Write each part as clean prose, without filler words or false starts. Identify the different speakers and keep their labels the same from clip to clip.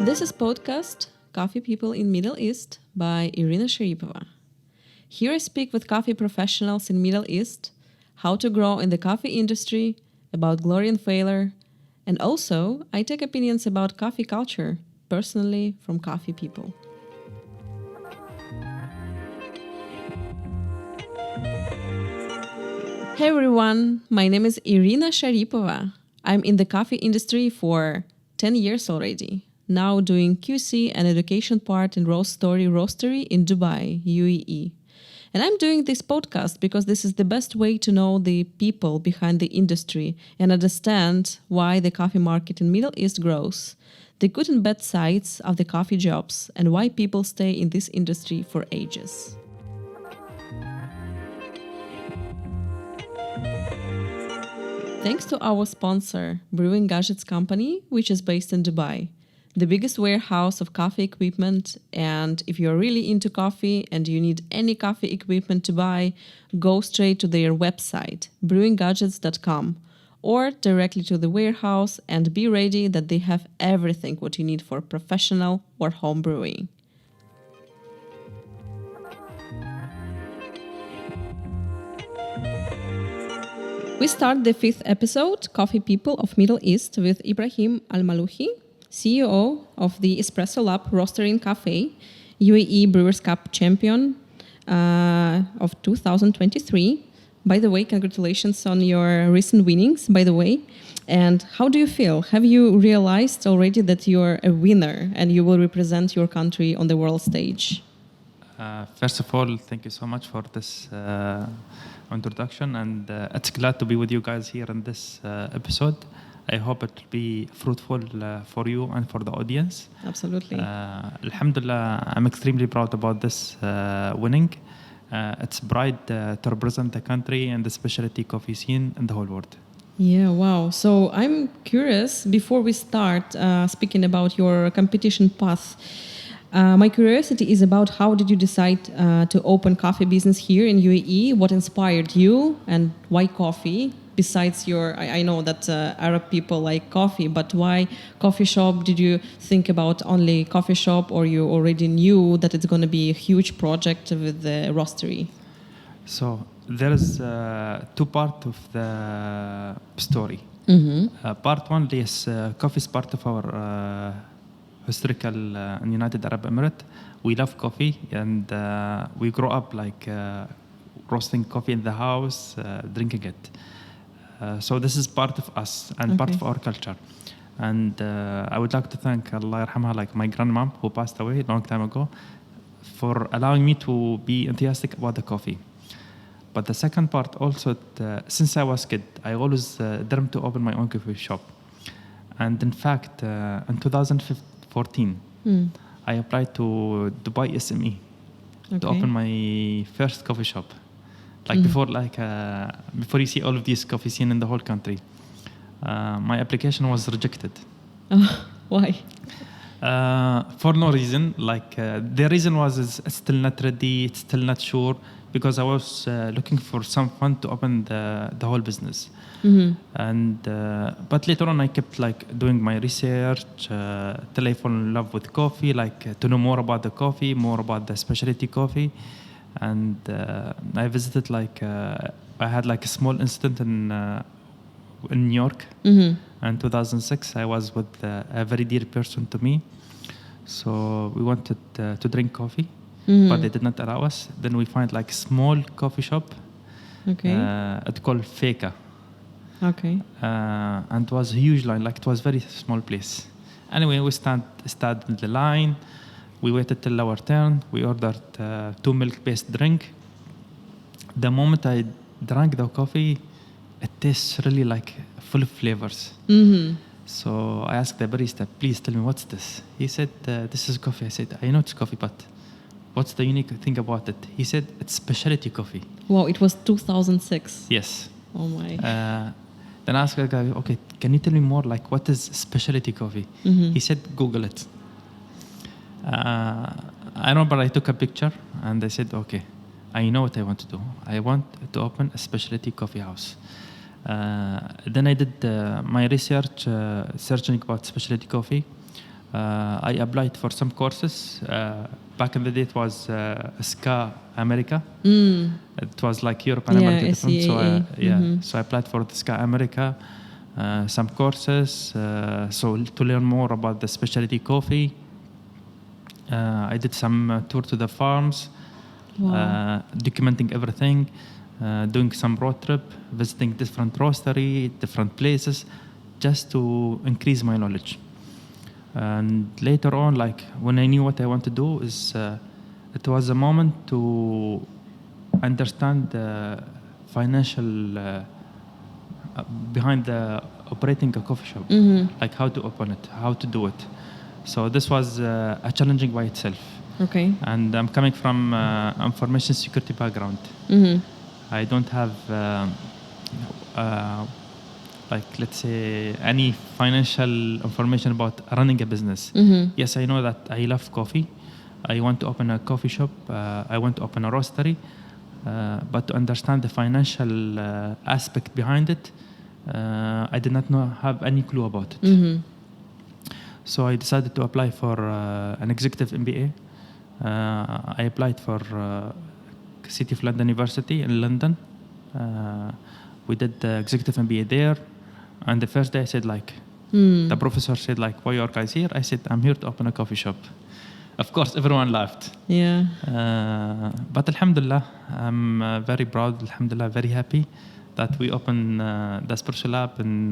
Speaker 1: This is podcast Coffee People in Middle East by Irina Sharipova. Here I speak with coffee professionals in Middle East, how to grow in the coffee industry, about glory and failure, and also I take opinions about coffee culture, personally from coffee people. Hey everyone, my name is Irina Sharipova. I'm in the coffee industry for 10 years already, now doing QC and education part in roastery in Dubai, UAE. And I'm doing this podcast because this is the best way to know the people behind the industry and understand why the coffee market in Middle East grows, the good and bad sides of the coffee jobs, and why people stay in this industry for ages. Thanks to our sponsor, Brewing Gadgets Company, which is based in Dubai, the biggest warehouse of coffee equipment. And if you're really into coffee and you need any coffee equipment to buy, go straight to their website, brewinggadgets.com, or directly to the warehouse and be ready that they have everything what you need for professional or home brewing. We start the 5th episode, Coffee People of Middle East, with Ibrahim Mallouhi, CEO of the Espresso Lab roastery&Cafe, UAE Brewers Cup Champion of 2023. By the way, congratulations on your recent winnings, by the way. And how do you feel? Have you realized already that you're a winner and you will represent your country on the world stage?
Speaker 2: First of all, thank you so much for this introduction, and it's glad to be with you guys here in this episode. I hope it will be fruitful for you and for the audience.
Speaker 1: Absolutely.
Speaker 2: Alhamdulillah, I'm extremely proud about this winning. It's pride to represent the country and the specialty coffee scene in the whole world.
Speaker 1: Yeah, wow. So I'm curious, before we start speaking about your competition path, my curiosity is about how did you decide to open coffee business here in UAE? What inspired you and why coffee? Besides I know that Arab people like coffee, but why coffee shop? Did you think about only coffee shop, or you already knew that it's going to be a huge project with the roastery?
Speaker 2: So there is two parts of the story.
Speaker 1: Mm-hmm.
Speaker 2: Part one is coffee is part of our historical United Arab Emirates. We love coffee, and we grow up like roasting coffee in the house, drinking it. So this is part of us and part of our culture. And I would like to thank Allah yarhamha, like my grandmom who passed away a long time ago, for allowing me to be enthusiastic about the coffee. But the second part also, since I was a kid, I always dreamed to open my own coffee shop. And in fact, in 2014, I applied to Dubai SME to open my first coffee shop. Like before you see all of these coffee scene in the whole country, my application was rejected.
Speaker 1: Why?
Speaker 2: For no reason. The reason was it's still not ready, it's still not sure, because I was looking for some fun to open the whole business. Mm-hmm. And but later on I kept doing my research till I fall in love with coffee, to know more about the coffee, more about the specialty coffee. And I visited I had a small incident in New York. Mm-hmm. In 2006 I was with a very dear person to me, so we wanted to drink coffee. Mm-hmm. But they did not allow us. Then we find a small coffee shop.
Speaker 1: Okay.
Speaker 2: It's called Feka.
Speaker 1: Okay.
Speaker 2: And it was a huge line, it was very small place. Anyway, we started in the line. We waited till our turn. We ordered 2 milk-based drink. The moment I drank the coffee, it tastes really full of flavors. Mm-hmm. So I asked the barista, please tell me what's this? He said, this is coffee. I said, I know it's coffee, but what's the unique thing about it? He said, it's specialty coffee.
Speaker 1: Wow, it was 2006.
Speaker 2: Yes.
Speaker 1: Oh my.
Speaker 2: Then I asked the guy, okay, can you tell me more, what is specialty coffee? Mm-hmm. He said, Google it. I remember I took a picture and I said, okay, I know what I want to do. I want to open a specialty coffee house. Then I did my research, searching about specialty coffee. I applied for some courses. Back in the day, it was SCA America. It was like Europe and America different. So I applied for the SCA America, some courses. So to learn more about the specialty coffee. I did some tour to the farms, documenting everything, doing some road trip, visiting different roastery, different places, just to increase my knowledge. And later on, like when I knew what I want to do, it was a moment to understand the financial behind the operating a coffee shop, like how to open it, how to do it. So this was a challenging by itself.
Speaker 1: Okay.
Speaker 2: And I'm coming from information security background. I don't have like, let's say, any financial information about running a business. Yes, I know that I love coffee. I want to open a coffee shop. I want to open a roastery. But to understand the financial aspect behind it, I did not have any clue about it. So I decided to apply for an executive MBA. I applied for City of London University in London. We did the executive MBA there. And the first day I said, like, the professor said, like, why are you guys here? I said, I'm here to open a coffee shop. Of course, everyone laughed.
Speaker 1: Yeah.
Speaker 2: But alhamdulillah, I'm very proud, alhamdulillah, very happy that we opened the Espresso Lab in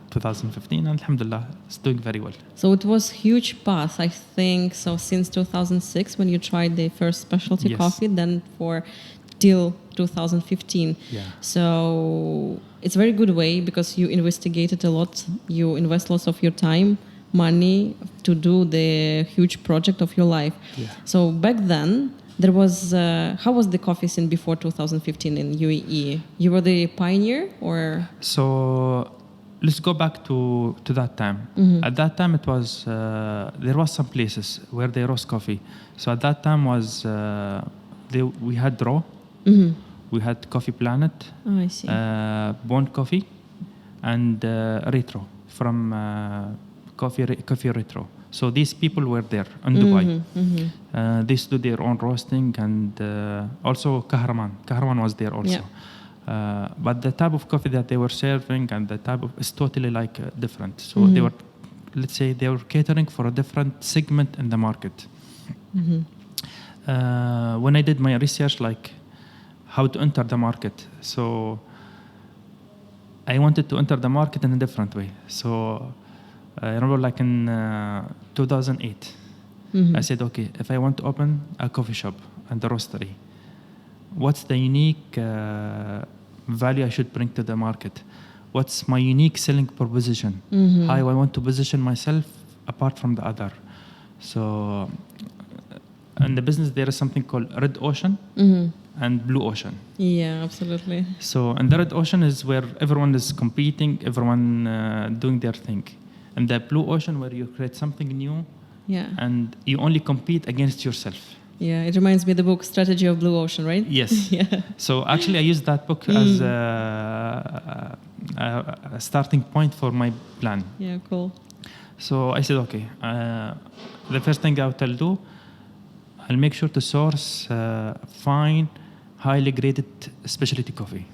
Speaker 2: 2015. And alhamdulillah, it's doing very well.
Speaker 1: So it was huge path, I think. So since 2006, when you tried the first specialty coffee, then till 2015.
Speaker 2: Yeah.
Speaker 1: So it's a very good way because you investigated a lot. You invest lots of your time, money to do the huge project of your life.
Speaker 2: Yeah.
Speaker 1: So back then, there was how was the coffee scene before 2015 in UAE? You were the pioneer, or?
Speaker 2: So let's go back to that time. At that time, it was there was some places where they roast coffee. So at that time was we had Raw, we had Coffee Planet,
Speaker 1: I see.
Speaker 2: Bond Coffee, and Retro from Coffee Retro. So these people were there in Dubai. They used to do their own roasting, and also Kahraman. Kahraman was there also. Yeah. But the type of coffee that they were serving and the type of is totally like different. So they were, let's say, they were catering for a different segment in the market. When I did my research, like how to enter the market, so I wanted to enter the market in a different way. So I remember, like in 2008, I said, okay, if I want to open a coffee shop and a roastery, what's the unique value I should bring to the market? What's my unique selling proposition? How I want to position myself apart from the other? So in the business, there is something called red ocean and blue ocean.
Speaker 1: Yeah, absolutely.
Speaker 2: So in the red ocean is where everyone is competing, everyone doing their thing. And the blue ocean, where you create something new, and you only compete against yourself.
Speaker 1: Yeah, it reminds me of the book Strategy of Blue Ocean, right?
Speaker 2: Yes.
Speaker 1: Yeah.
Speaker 2: So actually, I used that book as a starting point for my plan.
Speaker 1: Yeah, cool.
Speaker 2: So I said, okay, the first thing I'll do, I'll make sure to source fine, highly graded specialty coffee.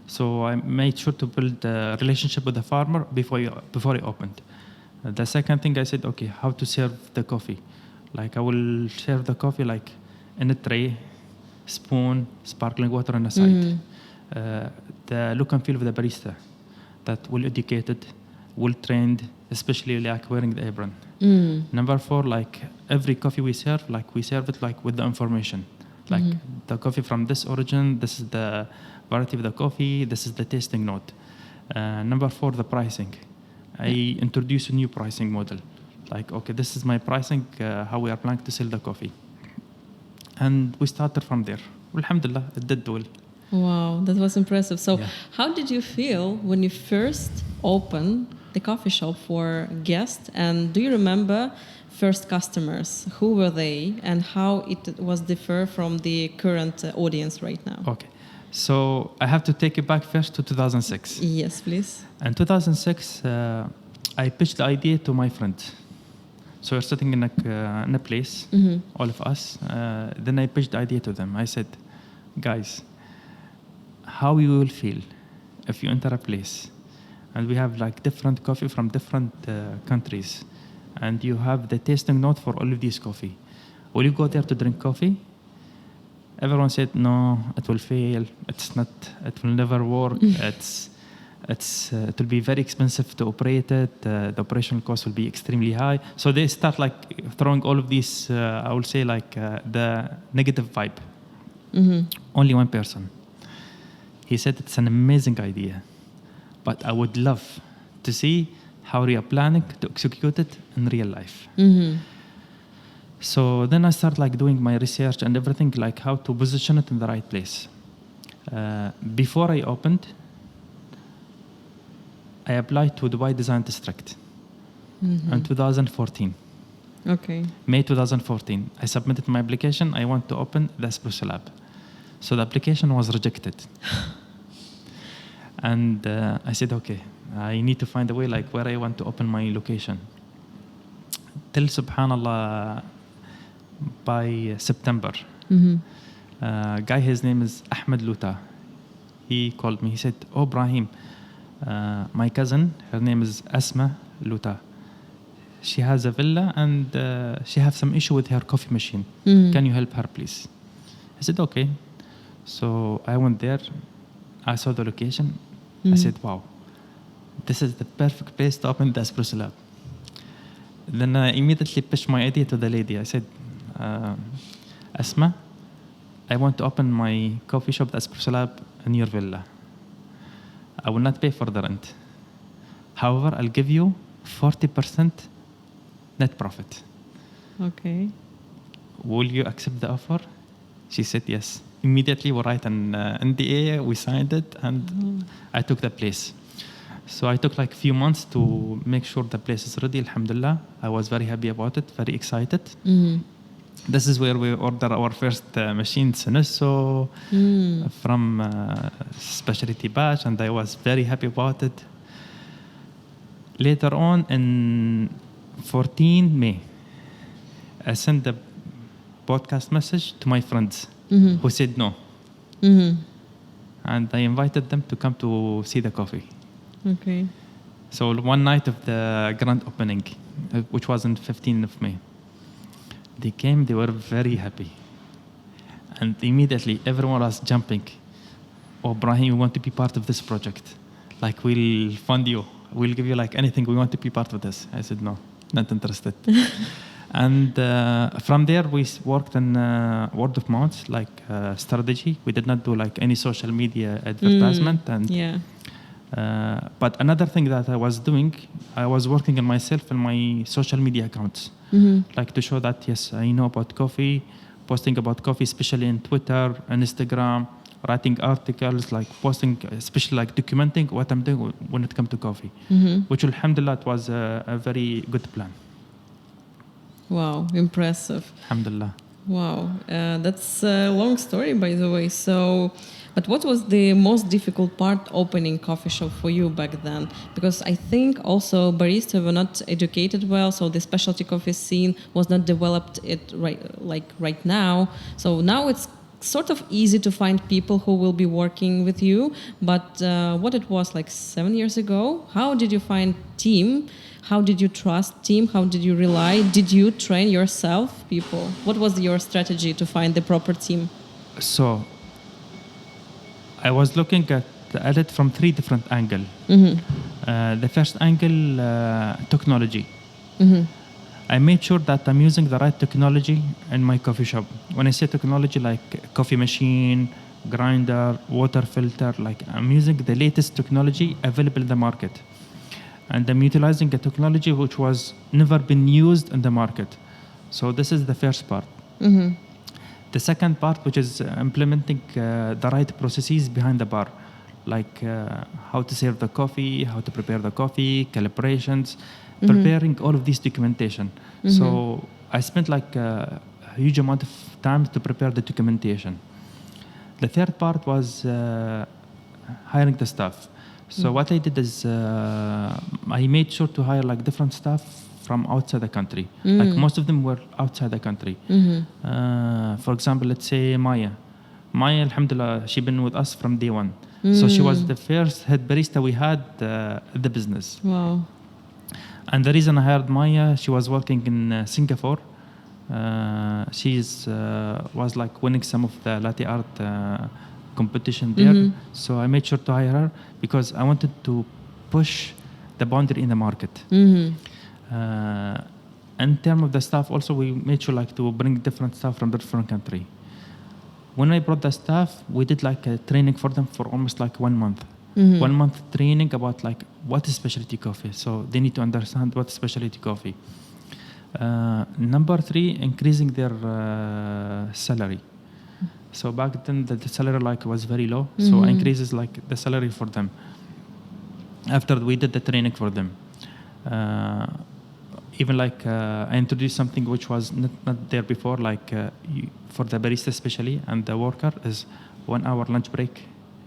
Speaker 2: So I made sure to build a relationship with the farmer before I opened. The second thing I said, okay, how to serve the coffee. Like I will serve the coffee like in a tray, spoon, sparkling water on the side. The look and feel of the barista, that well educated, well trained, especially like wearing the apron. Number 4, like every coffee we serve it like with the information. Like the coffee from this origin, this is the variety of the coffee, this is the tasting note. Number 4, the pricing. I introduce a new pricing model. Like, okay, this is my pricing, how we are planning to sell the coffee. And we started from there. Alhamdulillah, it did well.
Speaker 1: Wow, that was impressive. So how did you feel when you first opened the coffee shop for guests? And do you remember first customers? Who were they and how it was differ from the current audience right now?
Speaker 2: Okay. So I have to take it back first to 2006.
Speaker 1: Yes, please.
Speaker 2: In 2006, I pitched the idea to my friend. So we're sitting in a place, all of us. Then I pitched the idea to them. I said, guys, how you will feel if you enter a place and we have like different coffee from different countries, and you have the tasting note for all of these coffee. Will you go there to drink coffee? Everyone said, no, it will fail. It will never work. It will be very expensive to operate it. The operational cost will be extremely high. So they start like throwing all of these, I will say like the negative vibe. Only one person. He said it's an amazing idea, but I would love to see how we are planning to execute it in real life. So then I start like doing my research and everything, like how to position it in the right place. Before I opened, I applied to Dubai Design District in 2014.
Speaker 1: Okay.
Speaker 2: May 2014. I submitted my application. I want to open the Espresso Lab. So the application was rejected. And I said, okay, I need to find a way like where I want to open my location. Till subhanallah, by September, guy, his name is Ahmed Luta. He called me. He said, oh, Ibrahim, my cousin, her name is Asma Luta. She has a villa and she has some issue with her coffee machine. Can you help her, please? I said, okay. So I went there. I saw the location. I said, wow, this is the perfect place to open the Espresso Lab. Then I immediately pitched my idea to the lady. I said, Asma, I want to open my coffee shop, the Espresso Lab, in your villa. I will not pay for the rent. However, I'll give you 40% net profit.
Speaker 1: Okay.
Speaker 2: Will you accept the offer? She said yes. Immediately we write an NDA, we signed it, and I took the place. So I took like a few months to make sure the place is ready, alhamdulillah. I was very happy about it, very excited. This is where we ordered our first machine, Espresso, from specialty batch, and I was very happy about it. Later on, in 14 May, I sent the podcast message to my friends who said no. And I invited them to come to see the coffee.
Speaker 1: Okay.
Speaker 2: So one night of the grand opening, which was on 15th of May, they came, they were very happy. And immediately everyone was jumping. Oh, Ibrahim, we want to be part of this project. Like, we'll fund you. We'll give you like anything. We want to be part of this. I said, no, not interested. And from there, we worked on word of mouth, like strategy. We did not do like any social media advertisement. But another thing that I was doing, I was working on myself and my social media accounts, like to show that, yes, I know about coffee, posting about coffee, especially in Twitter and Instagram, writing articles, like posting, especially like documenting what I'm doing when it comes to coffee, which alhamdulillah, it was a very good plan.
Speaker 1: Wow, impressive.
Speaker 2: Alhamdulillah.
Speaker 1: Wow, that's a long story, by the way. So, but what was the most difficult part opening coffee shop for you back then? Because I think also baristas were not educated well, so the specialty coffee scene was not developed right now. So now it's sort of easy to find people who will be working with you. But what it was like 7 years ago, how did you find team? How did you trust team? How did you rely? Did you train yourself people? What was your strategy to find the proper team?
Speaker 2: So I was looking at it from 3 different angles. The first angle, technology. I made sure that I'm using the right technology in my coffee shop. When I say technology, like coffee machine, grinder, water filter, like I'm using the latest technology available in the market. And I'm utilizing a technology which was never been used in the market. So this is the first part. The second part, which is implementing the right processes behind the bar, like how to serve the coffee, how to prepare the coffee, calibrations, preparing all of this documentation. So I spent like a huge amount of time to prepare the documentation. The third part was hiring the staff. So what I did is I made sure to hire like different staff from outside the country. Like most of them were outside the country. For example, let's say Maya. Maya, alhamdulillah, she been with us from day one. So she was the first head barista we had at the business.
Speaker 1: Wow.
Speaker 2: And the reason I hired Maya, she was working in Singapore. She's was like winning some of the latte art competition there. So I made sure to hire her because I wanted to push the boundary in the market. In terms of the staff, also we made sure like to bring different staff from different country. When I brought the staff, we did like a training for them for almost like 1 month. 1 month training about like what is specialty coffee. So they need to understand what is specialty coffee. Number 3, increasing their salary. So back then the salary like was very low. So I increases like the salary for them. After we did the training for them. Even like I introduced something which was not there before, like for the barista especially and the worker is 1 hour lunch break.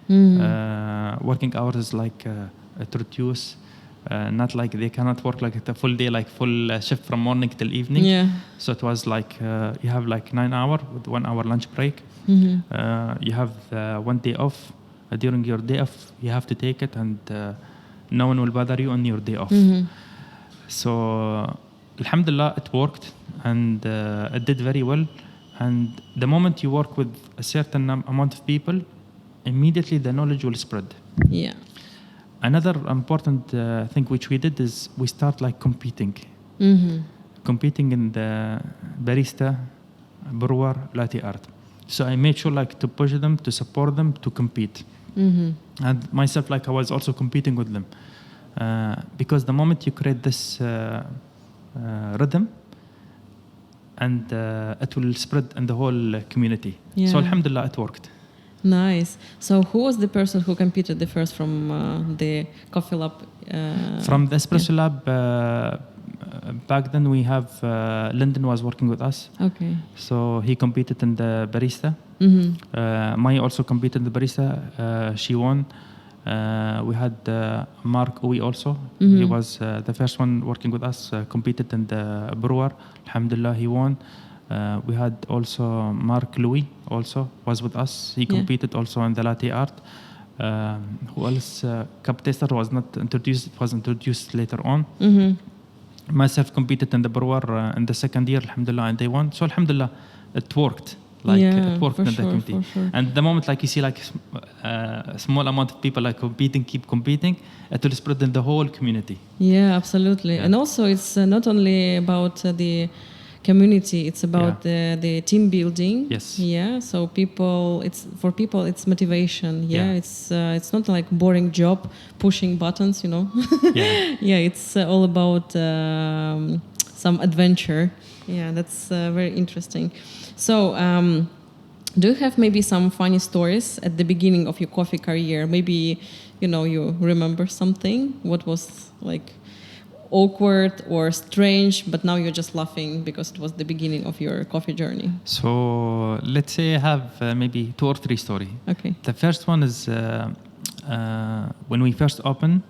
Speaker 2: Working hours is like introduced. Not like they cannot work like the full day, like full shift from morning till evening. Yeah. So it was like you have like 9 hours with 1 hour lunch break. You have 1 day off. During your day off, you have to take it, and no one will bother you on your day off. So, alhamdulillah, it worked, and it did very well. And the moment you work with a certain amount of people, immediately the knowledge will spread.
Speaker 1: Yeah.
Speaker 2: Another important thing which we did is we start like competing. Competing in the barista, brewer, latte art. So I made sure like to push them, to support them, to compete. And myself, like I was also competing with them. Because the moment you create this rhythm, and it will spread in the whole community. Yeah. So alhamdulillah, it worked.
Speaker 1: Nice. So who was the person who competed the first from the coffee lab?
Speaker 2: From the Espresso lab, back then we have Lyndon was working with us.
Speaker 1: Okay.
Speaker 2: So he competed in the barista. Maya also competed in the barista. She won. We had Mark Uwe also. He was the first one working with us, competed in the brewer. Alhamdulillah, he won. We had also Mark Louis also was with us. He competed also in the latte art. Who else? Cup taster was not introduced. It was introduced later on. Myself competed in the brewer in the second year. Alhamdulillah, and they won. So alhamdulillah, it worked. Like it worked in the community. Sure. And the moment like you see like a small amount of people like competing, keep competing, it will spread in the whole community.
Speaker 1: Yeah, absolutely. Yeah. And also it's not only about the community, it's about the team building.
Speaker 2: Yes.
Speaker 1: Yeah. So it's motivation. Yeah. It's not like boring job pushing buttons, you know. Yeah. It's all about some adventure. Yeah, that's very interesting. So, do you have maybe some funny stories at the beginning of your coffee career? Maybe, you remember something, what was like awkward or strange, but now you're just laughing because it was the beginning of your coffee journey.
Speaker 2: So, let's say I have maybe 2 or 3 stories.
Speaker 1: Okay.
Speaker 2: The first one is when we first opened,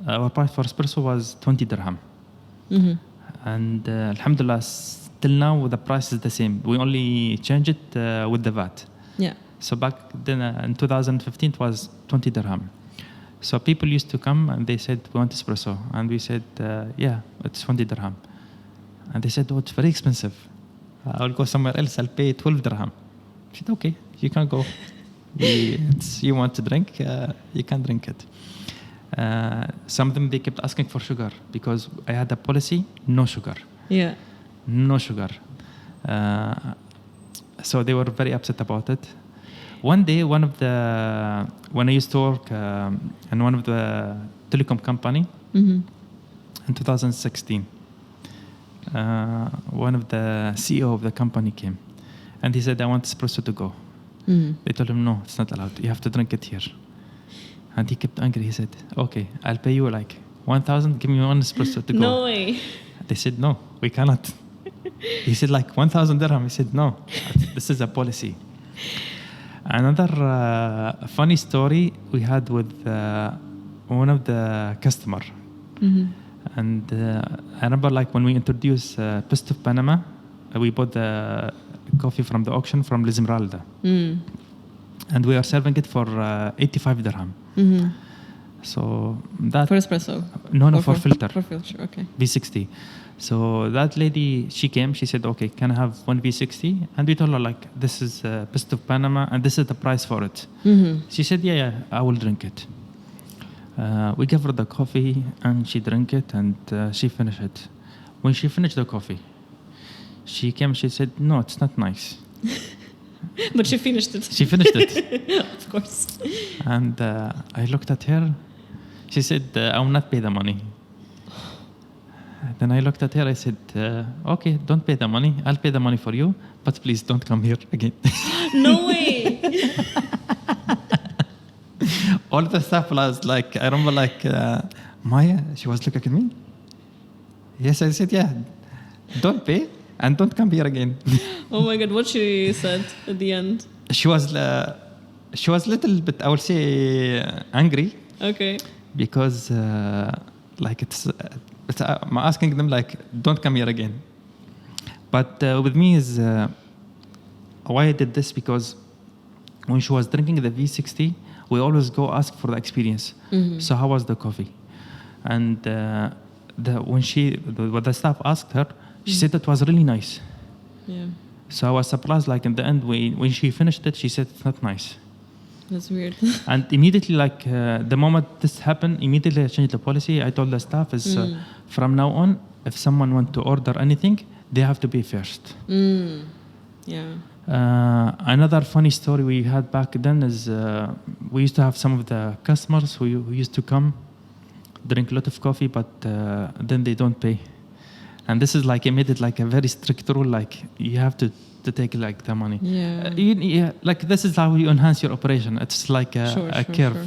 Speaker 2: our price for espresso was 20 dirham. And alhamdulillah, till now the price is the same. We only change it with the VAT.
Speaker 1: Yeah.
Speaker 2: So back then in 2015 it was 20 dirham. So people used to come and they said, we want espresso. And we said, yeah, it's 20 dirham. And they said, oh, it's very expensive. I'll go somewhere else, I'll pay 12 dirham. I said, okay, you can go. You want to drink, you can drink it. Some of them, they kept asking for sugar because I had a policy, no sugar.
Speaker 1: Yeah.
Speaker 2: No sugar. So they were very upset about it. One day, when I used to work in one of the telecom company in 2016, one of the CEO of the company came and he said, I want espresso to go. They told him, no, it's not allowed. You have to drink it here. And he kept angry. He said, okay, I'll pay you like 1,000. Give me 1 espresso to go.
Speaker 1: No way.
Speaker 2: They said, no, we cannot. He said, like 1,000 dirham. He said, no, this is a policy. Another funny story we had with one of the customer. And I remember like when we introduced Best of Panama, we bought the coffee from the auction from L'Esmeralda. And we are serving it for 85 dirham. So that
Speaker 1: For espresso?
Speaker 2: No,
Speaker 1: Or
Speaker 2: for filter.
Speaker 1: For filter, okay.
Speaker 2: V60. So that lady, she came, she said, okay, can I have one V60? And we told her like, this is Best of Panama and this is the price for it. She said, yeah, I will drink it. We gave her the coffee and she drank it and she finished it. When she finished the coffee, she came, she said, no, it's not nice.
Speaker 1: But she finished it.
Speaker 2: She finished it.
Speaker 1: Of course.
Speaker 2: And I looked at her. She said, I will not pay the money. Then I looked at her. I said, okay, don't pay the money. I'll pay the money for you. But please don't come here again.
Speaker 1: No way.
Speaker 2: All the staff was like, I remember like, Maya, she was looking at me. Yes, I said, yeah, don't pay and don't come here again.
Speaker 1: Oh my God, what she said at the end?
Speaker 2: She was little bit, I would say, angry.
Speaker 1: Okay.
Speaker 2: Because like I'm asking them like, don't come here again. But with me is why I did this, because when she was drinking the V60, we always go ask for the experience. So how was the coffee? And when the staff asked her, she said it was really nice.
Speaker 1: Yeah.
Speaker 2: So I was surprised, like in the end, when she finished it, she said it's not nice.
Speaker 1: That's weird.
Speaker 2: And immediately, like the moment this happened, immediately I changed the policy. I told the staff is from now on, if someone wants to order anything, they have to pay first.
Speaker 1: Yeah.
Speaker 2: Another funny story we had back then is we used to have some of the customers who used to come, drink a lot of coffee, but then they don't pay. And this is like, I made it like a very strict rule, like you have to take like the money.
Speaker 1: Yeah.
Speaker 2: Like this is how you enhance your operation. It's like a curve. Sure.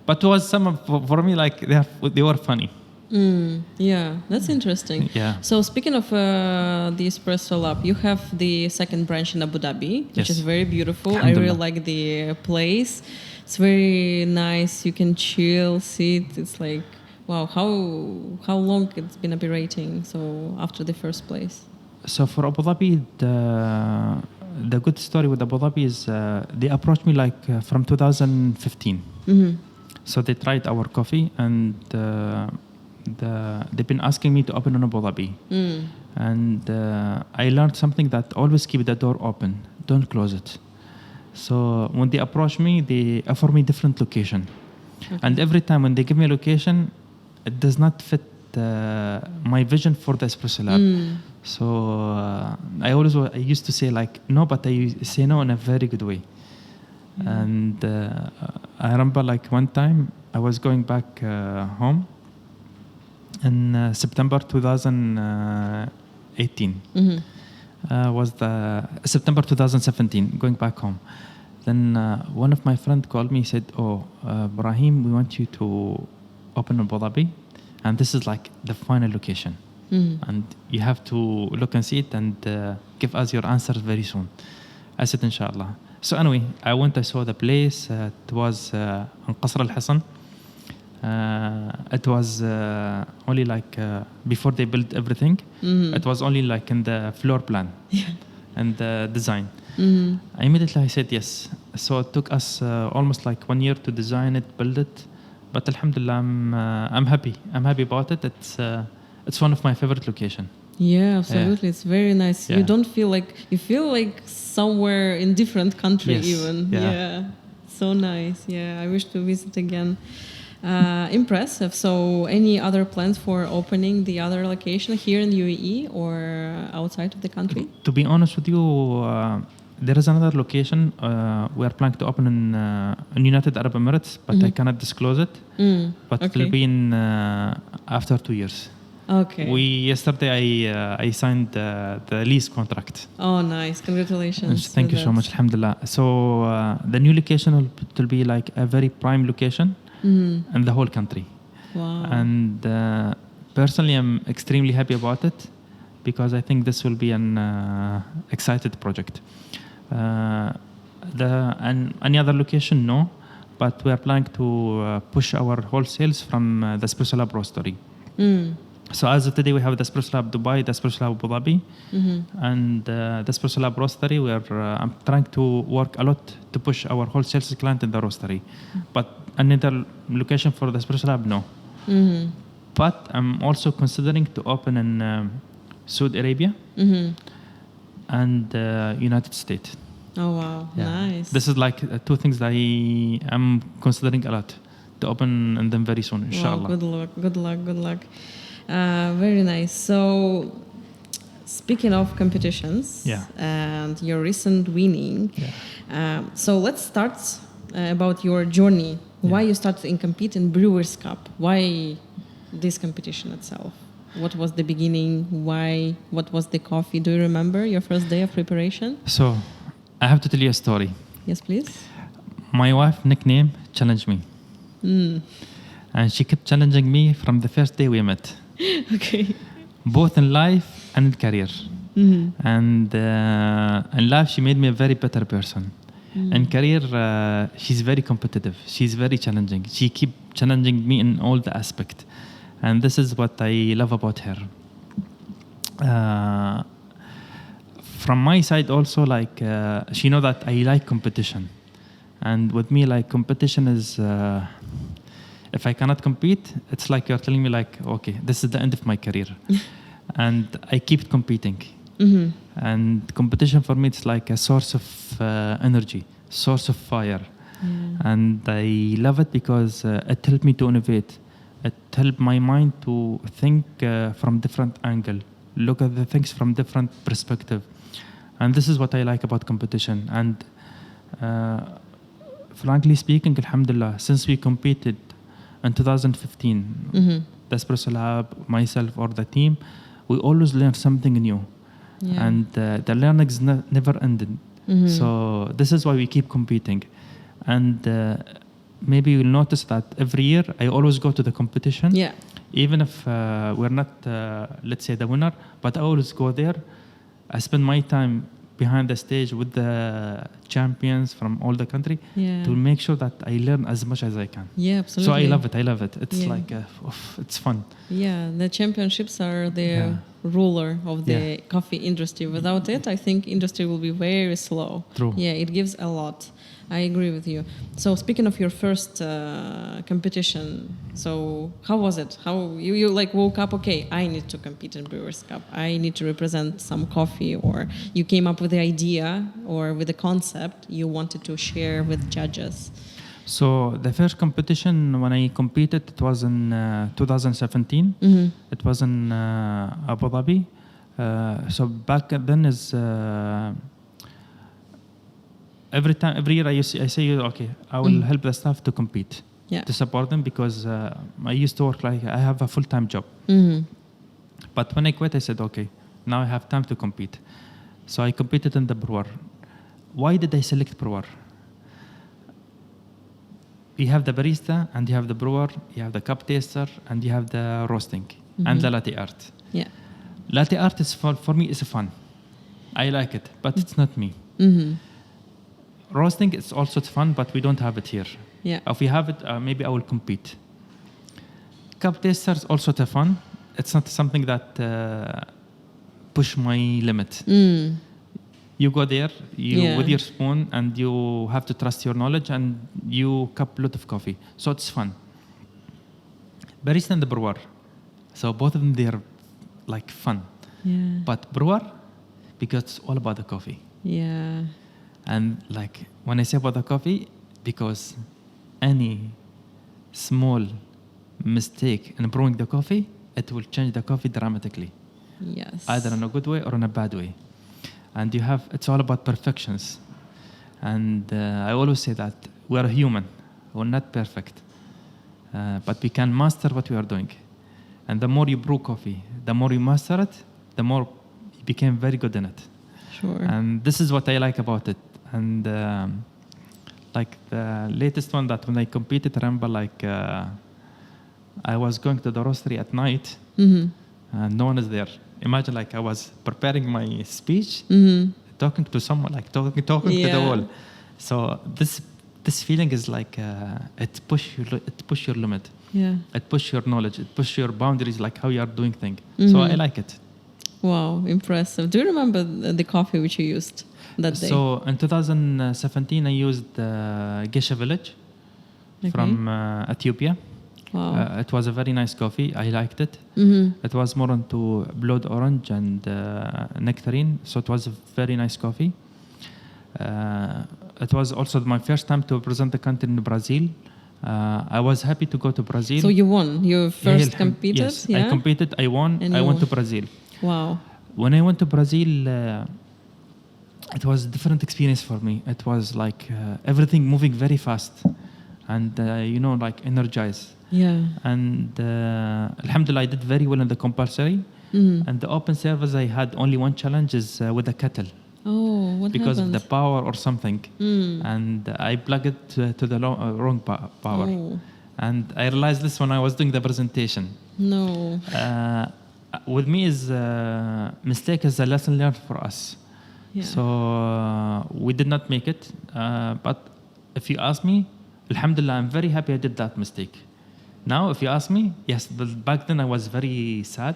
Speaker 2: But it was for me, like they were funny.
Speaker 1: Yeah, that's interesting.
Speaker 2: Yeah.
Speaker 1: So speaking of the Espresso Lab, you have the second branch in Abu Dhabi, which is very beautiful. I really like the place. It's very nice. You can chill, sit. It's like, wow, how long it's been operating? So after the first place.
Speaker 2: So for Abu Dhabi, the good story with Abu Dhabi is they approached me like from 2015. So they tried our coffee and they've been asking me to open in Abu Dhabi. And I learned something that always keep the door open, don't close it. So when they approach me, they offer me different location. Okay. And every time when they give me a location, it does not fit my vision for the Espresso Lab. So I used to say like no, but I say no in a very good way. And I remember like one time I was going back home in September 2018. Was the September 2017, going back home. Then one of my friends called me, said, oh, Ibrahim, we want you to open in Abu Dhabi, and this is like the final location. And you have to look and see it and give us your answers very soon. I said, inshallah. So anyway, I went, I saw the place. It was in Qasr al-Hassan. It was only like before they built everything, it was only like in the floor plan and the design. Immediately I said yes. So it took us almost like 1 year to design it, build it. But alhamdulillah, I'm happy. I'm happy about it. It's one of my favorite location.
Speaker 1: Yeah, absolutely. It's very nice.
Speaker 2: Yeah.
Speaker 1: You don't feel like, you feel like somewhere in different country even.
Speaker 2: Yeah.
Speaker 1: So nice. Yeah, I wish to visit again. Impressive. So any other plans for opening the other location here in UAE or outside of the country? To
Speaker 2: be honest with you, there is another location we are planning to open in United Arab Emirates, but I cannot disclose it. But it will be in after 2 years.
Speaker 1: Okay.
Speaker 2: Yesterday I signed the lease contract.
Speaker 1: Oh, nice! Congratulations.
Speaker 2: Thank you so much. Alhamdulillah. So the new location will be like a very prime location in the whole country.
Speaker 1: Wow.
Speaker 2: And personally, I'm extremely happy about it because I think this will be an excited project. And any other location, no. But we are planning to push our wholesales from the Espresso Lab roastery. So as of today, we have the Espresso Lab Dubai, the Espresso Lab Abu Dhabi, and the Espresso Lab Roastery, where I'm trying to work a lot to push our wholesale client in the roastery. But another location for the Espresso Lab, no. But I'm also considering to open in Saudi Arabia and United States.
Speaker 1: Oh, wow. Nice.
Speaker 2: This is like two things that I am considering a lot to open and then very soon, inshallah.
Speaker 1: Wow, good luck. Very nice. So, speaking of competitions and your recent winning, so let's start about your journey. Why you started in compete in Brewers Cup? Why this competition itself? What was the beginning? Why? What was the coffee? Do you remember your first day of preparation?
Speaker 2: So, I have to tell you a story.
Speaker 1: Yes, please.
Speaker 2: My wife nickname challenged me. And she kept challenging me from the first day we met.
Speaker 1: Okay.
Speaker 2: Both in life and in career. And in life, she made me a very better person. In career, she's very competitive. She's very challenging. She keep challenging me in all the aspect. And this is what I love about her. From my side also, like, she know that I like competition. And with me, like, competition is, if I cannot compete, it's like you're telling me, like, okay, this is the end of my career. And I keep competing. And competition for me, it's like a source of energy, source of fire. And I love it because it helped me to innovate. It helped my mind to think from different angle, look at the things from different perspective. And this is what I like about competition. And frankly speaking, alhamdulillah, since we competed in 2015, the Espresso Lab, myself or the team, we always learn something new. And the learning is never ended. So this is why we keep competing. And maybe you'll notice that every year I always go to the competition. Even if we're not, let's say, the winner, but I always go there. I spend my time behind the stage with the champions from all the country to make sure that I learn as much as I can.
Speaker 1: Absolutely.
Speaker 2: So I love it. It's like, it's fun.
Speaker 1: The championships are the ruler of the coffee industry. Without it, I think industry will be very slow.
Speaker 2: True.
Speaker 1: It gives a lot. I agree with you. So speaking of your first competition, so how was it? How you like woke up, okay, I need to compete in Brewers Cup. I need to represent some coffee, or you came up with the idea or with the concept you wanted to share with judges?
Speaker 2: So the first competition when I competed, it was in 2017. It was in Abu Dhabi. So back then is every year I say, okay, I will help the staff to compete, to support them, because I used to work like I have a full-time job. But when I quit, I said, okay, now I have time to compete. So I competed in the brewer. Why did I select brewer? You have the barista, and you have the brewer, you have the cup taster, and you have the roasting, and the latte art. Latte art is for me is fun. I like it, but it's not me. Roasting is also fun, but we don't have it here. If we have it, maybe I will compete. Cup taster is also fun. It's not something that push my limit. You go there, with your spoon, and you have to trust your knowledge, and you cup a lot of coffee. So it's fun. Barista and the brewer. So both of them, they're like fun. But brewer, because it's all about the coffee. And like when I say about the coffee, because any small mistake in brewing the coffee, it will change the coffee dramatically. Either in a good way or in a bad way. And it's all about perfections. And I always say that we're human. We're not perfect. But we can master what we are doing. And the more you brew coffee, the more you master it, the more you become very good in it. And this is what I like about it. And like the latest one, that when I competed, I remember like I was going to the roastery at night, and no one is there. Imagine like I was preparing my speech, talking to someone, like talking to the wall. So this feeling is like it push your limit.
Speaker 1: Yeah.
Speaker 2: It pushes your knowledge. It pushes your boundaries, like how you are doing things. So I like it.
Speaker 1: Wow, impressive. Do you remember the coffee which you used that day?
Speaker 2: So in 2017, I used Geisha Village from Ethiopia.
Speaker 1: Wow.
Speaker 2: It was a very nice coffee. I liked it.
Speaker 1: Mm-hmm.
Speaker 2: It was more into blood orange and nectarine. So it was a very nice coffee. It was also my first time to represent the country in Brazil. I was happy to go to Brazil.
Speaker 1: So you won. You first
Speaker 2: Yeah,
Speaker 1: competed?
Speaker 2: Yes,
Speaker 1: Yeah?
Speaker 2: I competed. I won.
Speaker 1: And
Speaker 2: I
Speaker 1: you
Speaker 2: went to
Speaker 1: won.
Speaker 2: Brazil.
Speaker 1: Wow.
Speaker 2: When I went to Brazil, it was a different experience for me. It was like everything moving very fast, and like energized.
Speaker 1: Yeah.
Speaker 2: And alhamdulillah, I did very well in the compulsory. And the open service, I had only one challenge is with the kettle.
Speaker 1: Oh, what
Speaker 2: Because
Speaker 1: happened?
Speaker 2: of the power or something. And I plugged it to the wrong power.
Speaker 1: Oh.
Speaker 2: And I realized this when I was doing the presentation.
Speaker 1: No.
Speaker 2: With me is mistake is a lesson learned for us.
Speaker 1: Yeah.
Speaker 2: So we did not make it. But if you ask me, alhamdulillah, I'm very happy I did that mistake. Now, if you ask me, yes, back then I was very sad.